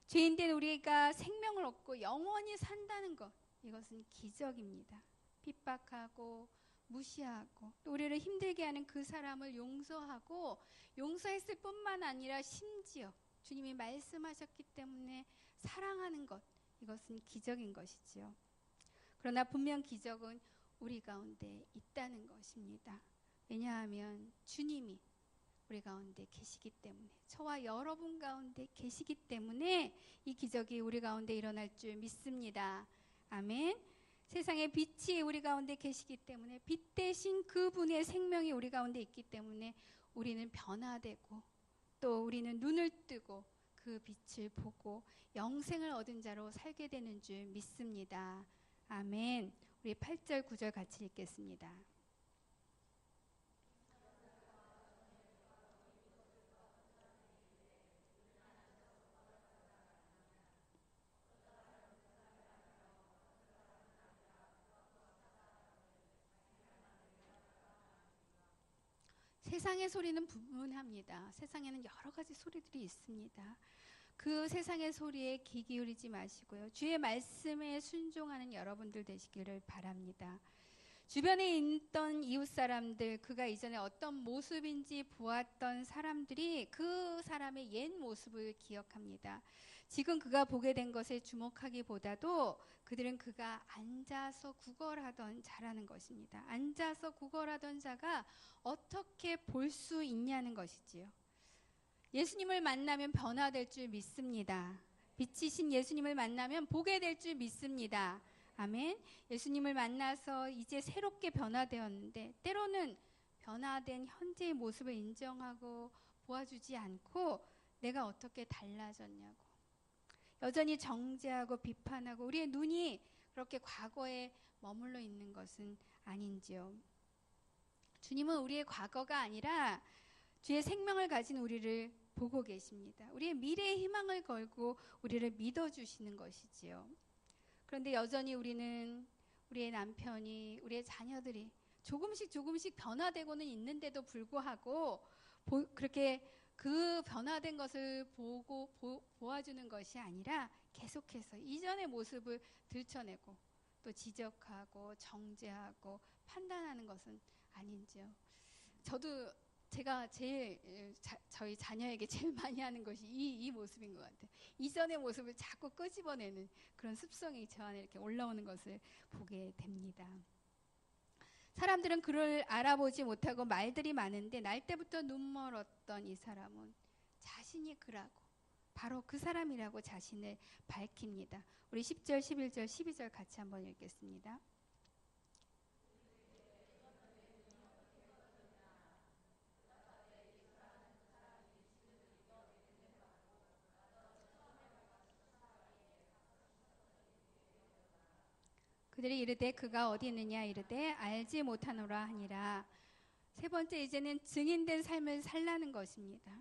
죄인된 우리가 생명을 얻고 영원히 산다는 것, 이것은 기적입니다. 핍박하고 무시하고 또 우리를 힘들게 하는 그 사람을 용서하고 용서했을 뿐만 아니라 심지어 주님이 말씀하셨기 때문에 사랑하는 것, 이것은 기적인 것이지요. 그러나 분명 기적은 우리 가운데 있다는 것입니다. 왜냐하면 주님이 우리 가운데 계시기 때문에, 저와 여러분 가운데 계시기 때문에 이 기적이 우리 가운데 일어날 줄 믿습니다. 아멘. 세상의 빛이 우리 가운데 계시기 때문에, 빛 대신 그분의 생명이 우리 가운데 있기 때문에 우리는 변화되고 또 우리는 눈을 뜨고 그 빛을 보고 영생을 얻은 자로 살게 되는 줄 믿습니다. 아멘. 우리 8절 9절 같이 읽겠습니다. 세상의 소리는 분분합니다. 세상에는 여러 가지 소리들이 있습니다. 그 세상의 소리에 귀 기울이지 마시고요. 주의 말씀에 순종하는 여러분들 되시기를 바랍니다. 주변에 있던 이웃 사람들, 그가 이전에 어떤 모습인지 보았던 사람들이 그 사람의 옛 모습을 기억합니다. 지금 그가 보게 된 것에 주목하기보다도 그들은 그가 앉아서 구걸하던 자라는 것입니다. 앉아서 구걸하던 자가 어떻게 볼 수 있냐는 것이지요. 예수님을 만나면 변화될 줄 믿습니다. 빛이신 예수님을 만나면 보게 될 줄 믿습니다. 아멘. 예수님을 만나서 이제 새롭게 변화되었는데 때로는 변화된 현재의 모습을 인정하고 보아주지 않고 내가 어떻게 달라졌냐고 여전히 정죄하고 비판하고 우리의 눈이 그렇게 과거에 머물러 있는 것은 아닌지요. 주님은 우리의 과거가 아니라 주의 생명을 가진 우리를 보고 계십니다. 우리의 미래의 희망을 걸고 우리를 믿어주시는 것이지요. 그런데 여전히 우리는 우리의 남편이, 우리의 자녀들이 조금씩 변화되고는 있는데도 불구하고 그렇게 그 변화된 것을 보고 보아주는 것이 아니라 계속해서 이전의 모습을 들춰내고 또 지적하고 정죄하고 판단하는 것은 아닌지요. 저도 제가 제일 저희 자녀에게 제일 많이 하는 것이 이 모습인 것 같아요. 이전의 모습을 자꾸 끄집어내는 그런 습성이 저 안에 이렇게 올라오는 것을 보게 됩니다. 사람들은 그를 알아보지 못하고 말들이 많은데 날 때부터 눈멀었던 이 사람은 자신이 그라고 바로 그 사람이라고 자신을 밝힙니다. 우리 10절, 11절, 12절 같이 한번 읽겠습니다. 그들이 이르되 그가 어디 있느냐 이르되 알지 못하노라 하니라. 세 번째, 이제는 증인된 삶을 살라는 것입니다.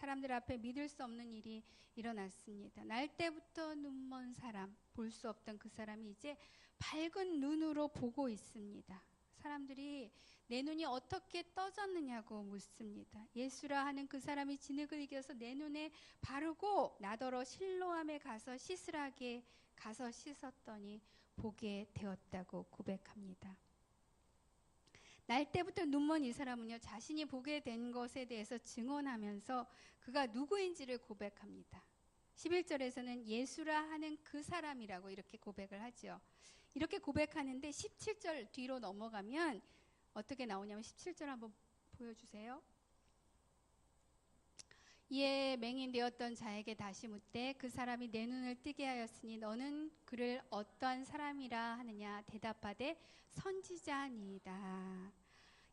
사람들 앞에 믿을 수 없는 일이 일어났습니다. 날 때부터 눈먼 사람, 볼 수 없던 그 사람이 이제 밝은 눈으로 보고 있습니다. 사람들이 내 눈이 어떻게 떠졌느냐고 묻습니다. 예수라 하는 그 사람이 진흙을 이겨서 내 눈에 바르고 나더러 실로암에 가서 씻으라게 가서 씻었더니 보게 되었다고 고백합니다. 날 때부터 눈먼 이 사람은요, 자신이 보게 된 것에 대해서 증언하면서 그가 누구인지를 고백합니다. 11절에서는 예수라 하는 그 사람이라고 이렇게 고백을 하죠. 이렇게 고백하는데 17절 뒤로 넘어가면 어떻게 나오냐면 17절 한번 보여주세요. 이에 맹인되었던 자에게 다시 묻되 그 사람이 내 눈을 뜨게 하였으니 너는 그를 어떠한 사람이라 하느냐 대답하되 선지자니이다.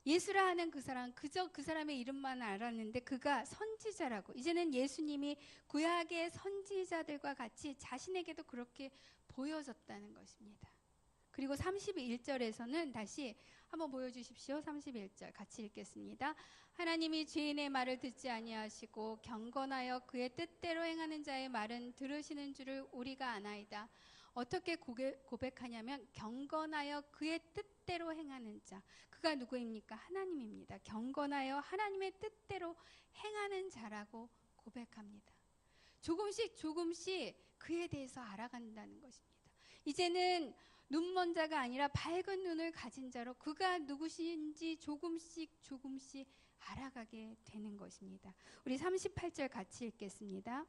예수라 하는 그 사람, 그저 그 사람의 이름만 알았는데 그가 선지자라고, 이제는 예수님이 구약의 선지자들과 같이 자신에게도 그렇게 보여졌다는 것입니다. 그리고 31절에서는 다시 한번 보여주십시오. 31절 같이 읽겠습니다. 하나님이 죄인의 말을 듣지 아니하시고 경건하여 그의 뜻대로 행하는 자의 말은 들으시는 줄을 우리가 아나이다. 어떻게 고백하냐면 경건하여 그의 뜻대로 행하는 자, 그가 누구입니까? 하나님입니다. 경건하여 하나님의 뜻대로 행하는 자라고 고백합니다. 조금씩 그에 대해서 알아간다는 것입니다. 이제는 눈먼 자가 아니라 밝은 눈을 가진 자로 그가 누구신지 조금씩 알아가게 되는 것입니다. 우리 38절 같이 읽겠습니다.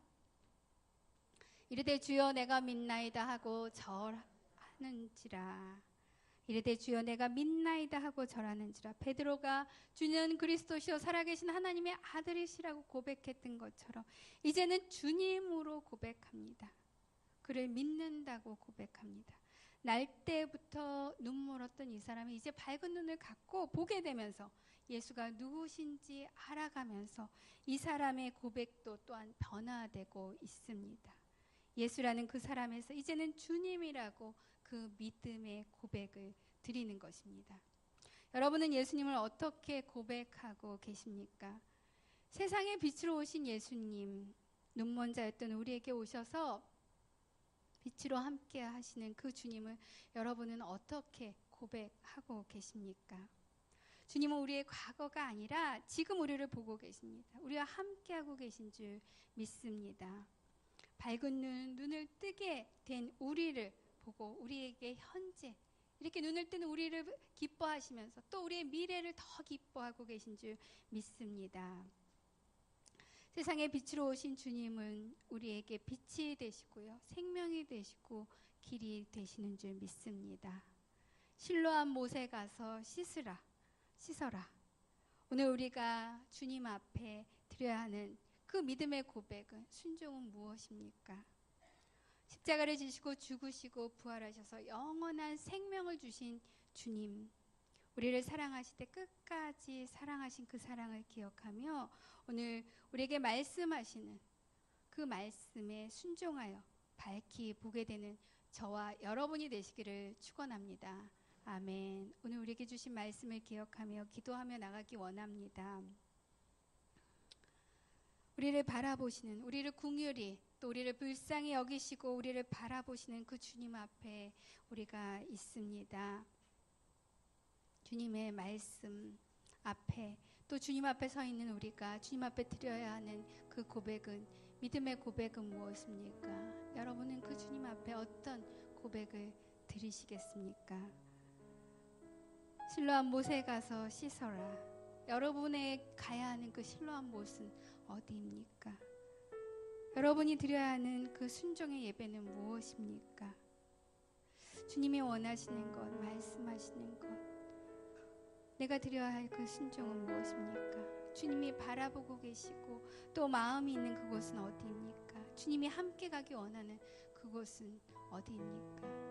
이르되 주여 내가 믿나이다 하고 절하는지라. 이르되 주여 내가 믿나이다 하고 절하는지라. 베드로가 주는 그리스도시요 살아계신 하나님의 아들이시라고 고백했던 것처럼 이제는 주님으로 고백합니다. 그를 믿는다고 고백합니다. 날 때부터 눈물었던 이 사람이 이제 밝은 눈을 갖고 보게 되면서 예수가 누구신지 알아가면서 이 사람의 고백도 또한 변화되고 있습니다. 예수라는 그 사람에서 이제는 주님이라고 그 믿음의 고백을 드리는 것입니다. 여러분은 예수님을 어떻게 고백하고 계십니까? 세상의 빛으로 오신 예수님, 눈먼 자였던 우리에게 오셔서 빛으로 함께 하시는 그 주님을 여러분은 어떻게 고백하고 계십니까? 주님은 우리의 과거가 아니라 지금 우리를 보고 계십니다. 우리와 함께하고 계신 줄 믿습니다. 밝은 눈을 뜨게 된 우리를 보고 우리에게 현재 이렇게 눈을 뜨는 우리를 기뻐하시면서 또 우리의 미래를 더 기뻐하고 계신 줄 믿습니다. 세상의 빛으로 오신 주님은 우리에게 빛이 되시고요, 생명이 되시고 길이 되시는 줄 믿습니다. 실로암 못에 가서 씻어라. 오늘 우리가 주님 앞에 드려야 하는 그 믿음의 고백은, 순종은 무엇입니까? 십자가를 지시고 죽으시고 부활하셔서 영원한 생명을 주신 주님, 우리를 사랑하실 때 끝까지 사랑하신 그 사랑을 기억하며 오늘 우리에게 말씀하시는 그 말씀에 순종하여 밝히 보게 되는 저와 여러분이 되시기를 축원합니다. 아멘. 오늘 우리에게 주신 말씀을 기억하며 기도하며 나가기 원합니다. 우리를 바라보시는, 우리를 긍휼히 또 우리를 불쌍히 여기시고 우리를 바라보시는 그 주님 앞에 우리가 있습니다. 주님의 말씀 앞에 또 주님 앞에 서 있는 우리가 주님 앞에 드려야 하는 그 고백은, 믿음의 고백은 무엇입니까? 여러분은 그 주님 앞에 어떤 고백을 드리시겠습니까? 실로암 못에 가서 씻어라. 여러분의 가야 하는 그 실로암 못은 어디입니까? 여러분이 드려야 하는 그 순종의 예배는 무엇입니까? 주님이 원하시는 것, 말씀하시는 것, 내가 드려야 할 그 순종은 무엇입니까? 주님이 바라보고 계시고 또 마음이 있는 그곳은 어디입니까? 주님이 함께 가기 원하는 그곳은 어디입니까?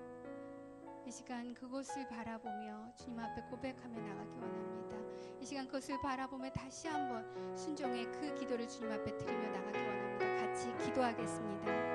이 시간 그곳을 바라보며 주님 앞에 고백하며 나가기 원합니다. 이 시간 그것을 바라보며 다시 한번 순종의 그 기도를 주님 앞에 드리며 나가기 원합니다. 같이 기도하겠습니다.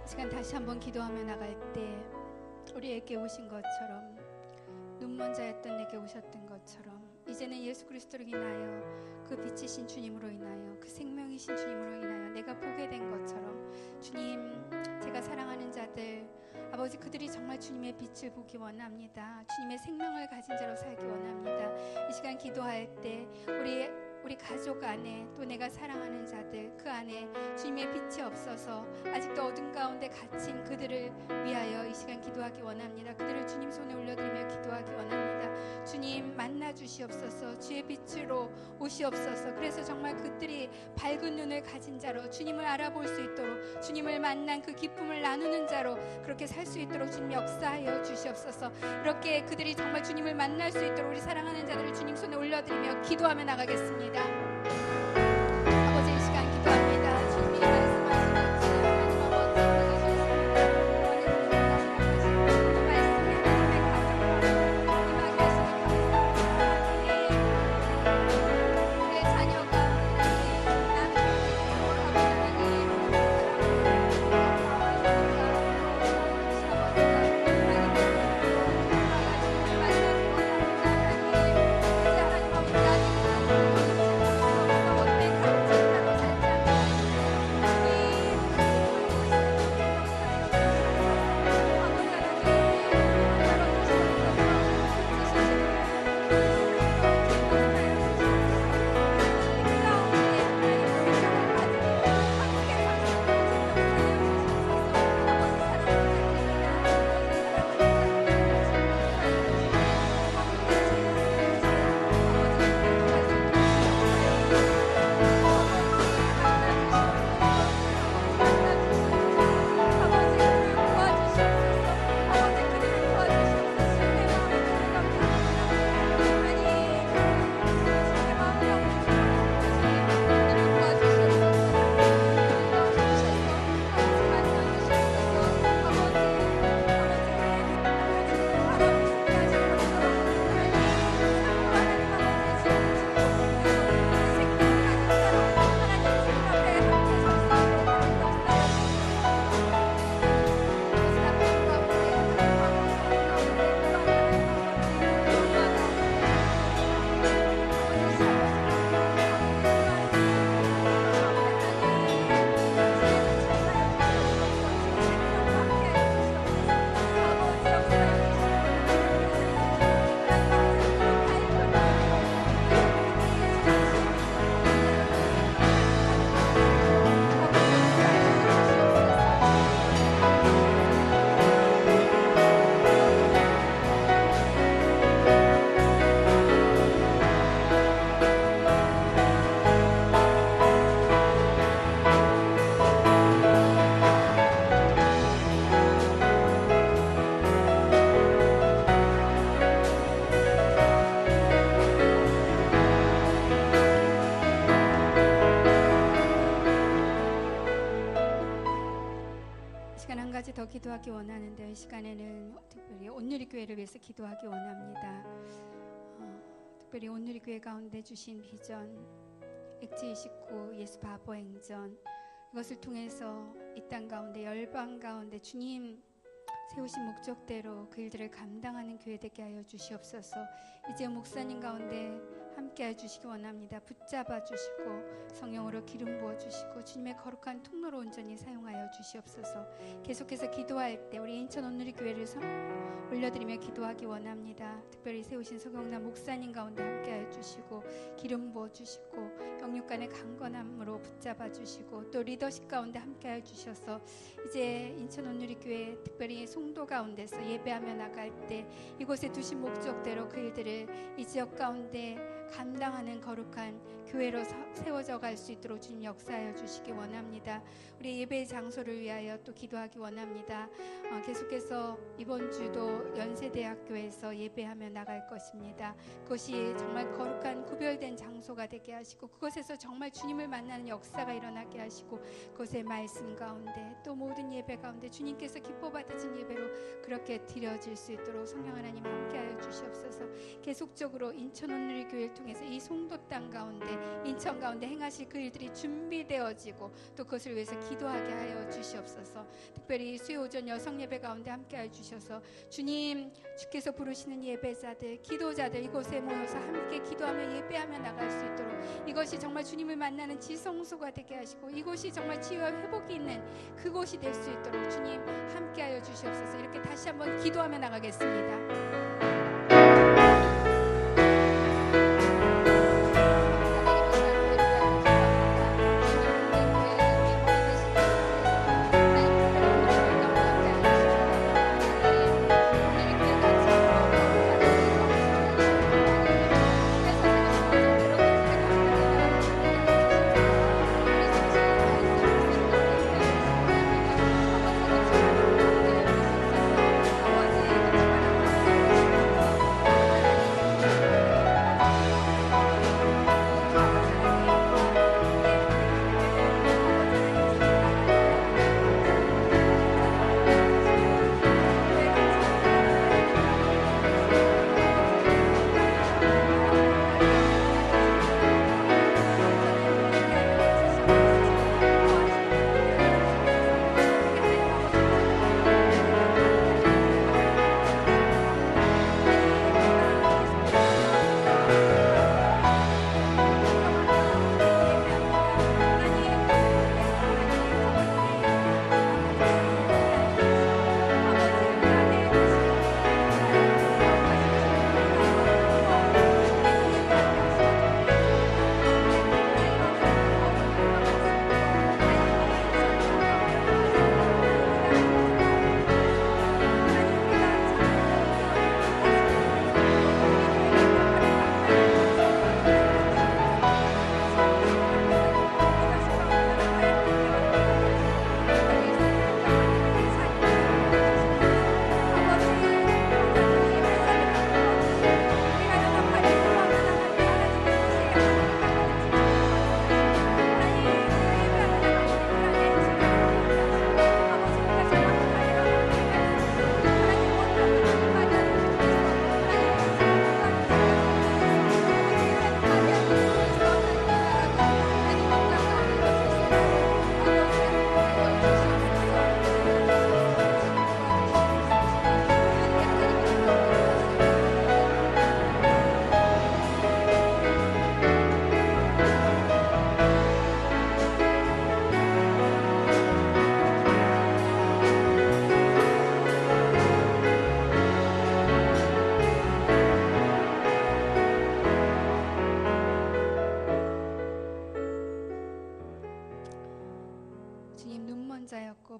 시간 다시 한번 기도하며 나갈 때 우리에게 오신 것처럼 눈먼 자였던 내게 오셨던 것처럼 이제는 예수 그리스도로 인하여 그 빛이신 주님으로 인하여 그 생명이신 주님으로 인하여 내가 보게 된 것처럼 주님, 제가 사랑하는 자들 아버지, 그들이 정말 주님의 빛을 보기 원합니다. 주님의 생명을 가진 자로 살기 원합니다. 이 시간 기도할 때 우리 가족 안에 또 내가 사랑하는 자들 그 안에 주님의 빛이 없어서 아직도 어둠 가운데 갇힌 그들을 위하여 이 시간 기도하기 원합니다. 그들을 주님 손에 올려드리며 기도하기 원합니다. 주님 만나 주시옵소서. 주의 빛으로 오시옵소서. 그래서 정말 그들이 밝은 눈을 가진 자로 주님을 알아볼 수 있도록 주님을 만난 그 기쁨을 나누는 자로 그렇게 살 수 있도록 주님 역사하여 주시옵소서. 이렇게 그들이 정말 주님을 만날 수 있도록 우리 사랑하는 자들을 주님 손에 올려드리며 기도하며 나가겠습니다. 아버지, 이 시간 기도합니다. 주님이 말씀하신 것처럼 하나님 아버지 보내주신 말씀이 하나님의 가정과 임하게 하시니 감사합니다. 우리의 자녀가 하나님 남편이 아버지 하나님 더 기도하기 원하는데 이 시간에는 특별히 온누리교회를 위해서 기도하기 원합니다. 특별히 온누리교회 가운데 주신 비전 엑지29 예수 바보 행전, 이것을 통해서 이 땅 가운데 열방 가운데 주님 세우신 목적대로 그 일들을 감당하는 교회 되게 하여 주시옵소서. 이제 목사님 가운데 함께 해주시기 원합니다. 붙잡아 주시고 성령으로 기름 부어 주시고 주님의 거룩한 통로로 온전히 사용하여 주시옵소서. 계속해서 기도할 때 우리 인천 온누리교회를 올려드리며 기도하기 원합니다. 특별히 세우신 서경남 목사님 가운데 함께 해주시고 기름 부어 주시고 영육간의 강건함으로 붙잡아 주시고 또 리더십 가운데 함께 해주셔서 이제 인천 온누리교회 특별히 송도 가운데서 예배하며 나갈 때 이곳에 두신 목적대로 그 일들을 이 지역 가운데 감당하는 거룩한 교회로 세워져 갈 수 있도록 주님 역사하여 주시기 원합니다. 우리 예배 장소를 위하여 또 기도하기 원합니다. 계속해서 이번 주도 연세대학교에서 예배하며 나갈 것입니다. 그것이 정말 거룩한 구별된 장소가 되게 하시고 그곳에서 정말 주님을 만나는 역사가 일어나게 하시고 그곳의 말씀 가운데 또 모든 예배 가운데 주님께서 기뻐 받으신 예배로 그렇게 드려질 수 있도록 성령 하나님 함께하여 주시옵소서. 계속적으로 인천 온누리교회를 통해서 이 송도 땅 가운데, 인천 가운데 행하실 그 일들이 준비되어지고 또 그것을 위해서 기도하게 하여 주시옵소서. 특별히 수요 오전 여성 예배 가운데 함께 하여 주셔서 주님, 주께서 부르시는 예배자들, 기도자들 이곳에 모여서 함께 기도하며 예배하며 나갈 수 있도록, 이것이 정말 주님을 만나는 지성소가 되게 하시고 이곳이 정말 치유와 회복이 있는 그곳이 될 수 있도록 주님 함께 하여 주시옵소서. 이렇게 다시 한번 기도하며 나가겠습니다.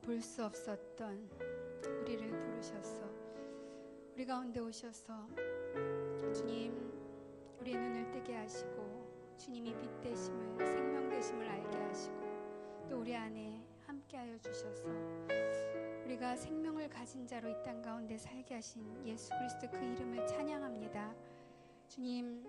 볼 수 없었던 우리를 부르셔서 우리 가운데 오셔서 주님, 우리의 눈을 뜨게 하시고 주님이 빛 되심을, 생명 되심을 알게 하시고 또 우리 안에 함께하여 주셔서 우리가 생명을 가진 자로 이 땅 가운데 살게 하신 예수 그리스도 그 이름을 찬양합니다. 주님,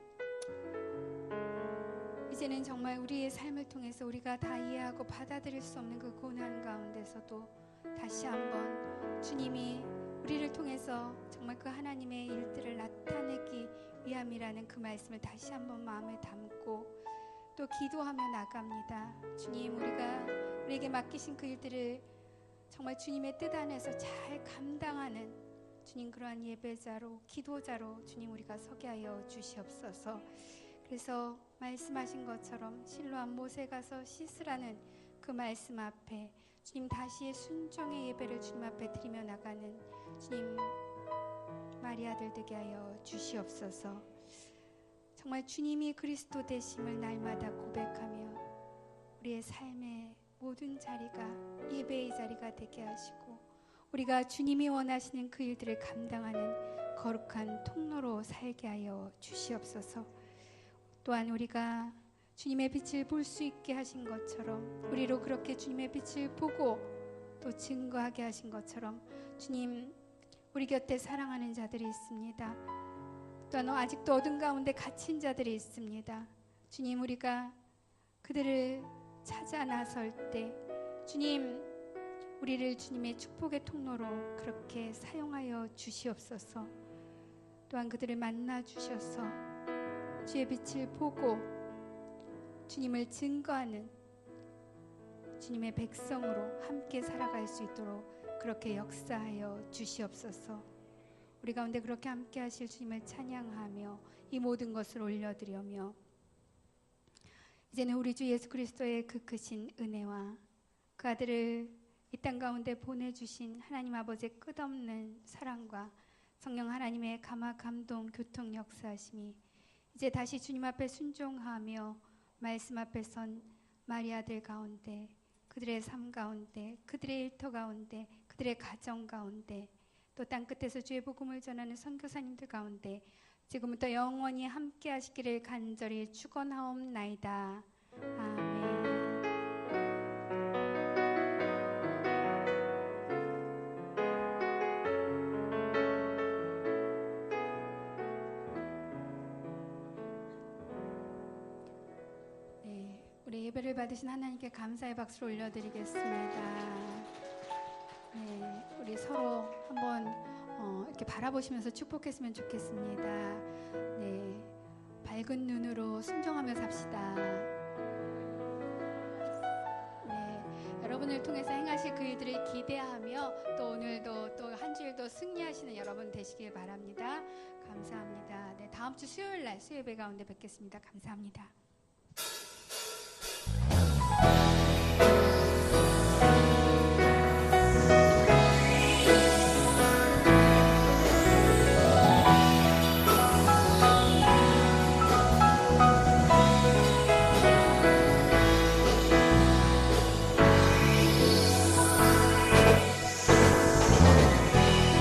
이제는 정말 우리의 삶을 통해서 우리가 다 이해하고 받아들일 수 없는 그 고난 가운데서도 다시 한번 주님이 우리를 통해서 정말 그 하나님의 일들을 나타내기 위함이라는 그 말씀을 다시 한번 마음에 담고 또 기도하며 나갑니다. 주님, 우리에게 맡기신 그 일들을 정말 주님의 뜻 안에서 잘 감당하는 주님, 그러한 예배자로, 기도자로 주님 우리가 서게 하여 주시옵소서. 그래서 말씀하신 것처럼 실로암 못에 가서 씻으라는 그 말씀 앞에 주님 다시의 순종의 예배를 주님 앞에 드리며 나가는 주님 마리아들 되게 하여 주시옵소서. 정말 주님이 그리스도 되심을 날마다 고백하며 우리의 삶의 모든 자리가 예배의 자리가 되게 하시고 우리가 주님이 원하시는 그 일들을 감당하는 거룩한 통로로 살게 하여 주시옵소서. 또한 우리가 주님의 빛을 볼 수 있게 하신 것처럼 우리로 그렇게 주님의 빛을 보고 또 증거하게 하신 것처럼 주님, 우리 곁에 사랑하는 자들이 있습니다. 또한 아직도 어둠 가운데 갇힌 자들이 있습니다. 주님, 우리가 그들을 찾아 나설 때 주님, 우리를 주님의 축복의 통로로 그렇게 사용하여 주시옵소서. 또한 그들을 만나 주셔서 주의 빛을 보고 주님을 증거하는 주님의 백성으로 함께 살아갈 수 있도록 그렇게 역사하여 주시옵소서. 우리 가운데 그렇게 함께 하실 주님을 찬양하며 이 모든 것을 올려드리며 이제는 우리 주 예수 그리스도의 그 크신 은혜와 그 아들을 이 땅 가운데 보내주신 하나님 아버지의 끝없는 사랑과 성령 하나님의 감화 감동 교통 역사하심이 이제 다시 주님 앞에 순종하며 말씀 앞에 선 마리아들 가운데, 그들의 삶 가운데, 그들의 일터 가운데, 그들의 가정 가운데, 또 땅끝에서 주의 복음을 전하는 선교사님들 가운데 지금부터 영원히 함께 하시기를 간절히 축원하옵나이다. 아멘. 네, 우리 예배를 받으신 하나님께 감사의 박수를 올려드리겠습니다. 네, 우리 서로 한번 이렇게 바라보시면서 축복했으면 좋겠습니다. 네, 밝은 눈으로 순종하며 삽시다. 네, 여러분을 통해서 행하실 그 일들을 기대하며 또 오늘도 또 한 주일도 승리하시는 여러분 되시길 바랍니다. 감사합니다. 네, 다음 주 수요일 날 수요예배 가운데 뵙겠습니다. 감사합니다.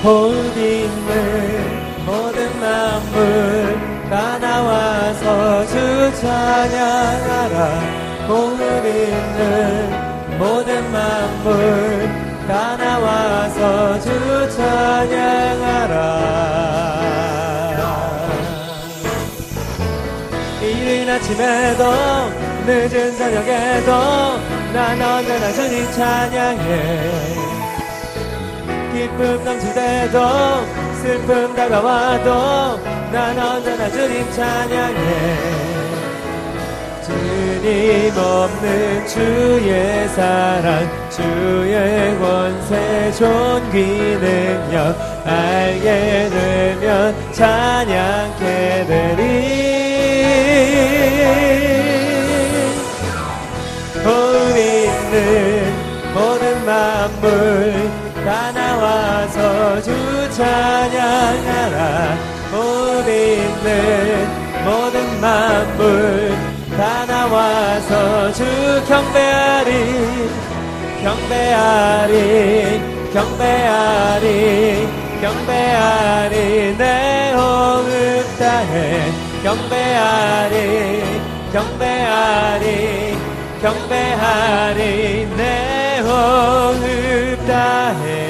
어디 있는 모든 만물 다 나와서 주 찬양하라. 어디 있는 모든 만물 다 나와서 주 찬양하라. 이른 아침에도 늦은 저녁에도 난 언제나 주님 찬양해. 기쁨 넘칠 때도 슬픔 다가와도 난 언제나 주님 찬양해. 주님 없는 주의 사랑, 주의 권세 존귀 능력 알게 되면 찬양케 되리. 우리 있는 모든 만물 다 나와서 주 찬양하라. 우리 있는 모든 만물 다 나와서 주 경배하리. 경배하리 경배하리 경배하리. 내 호흡 다해 경배하리 경배하리 경배하리. 내 호흡 다해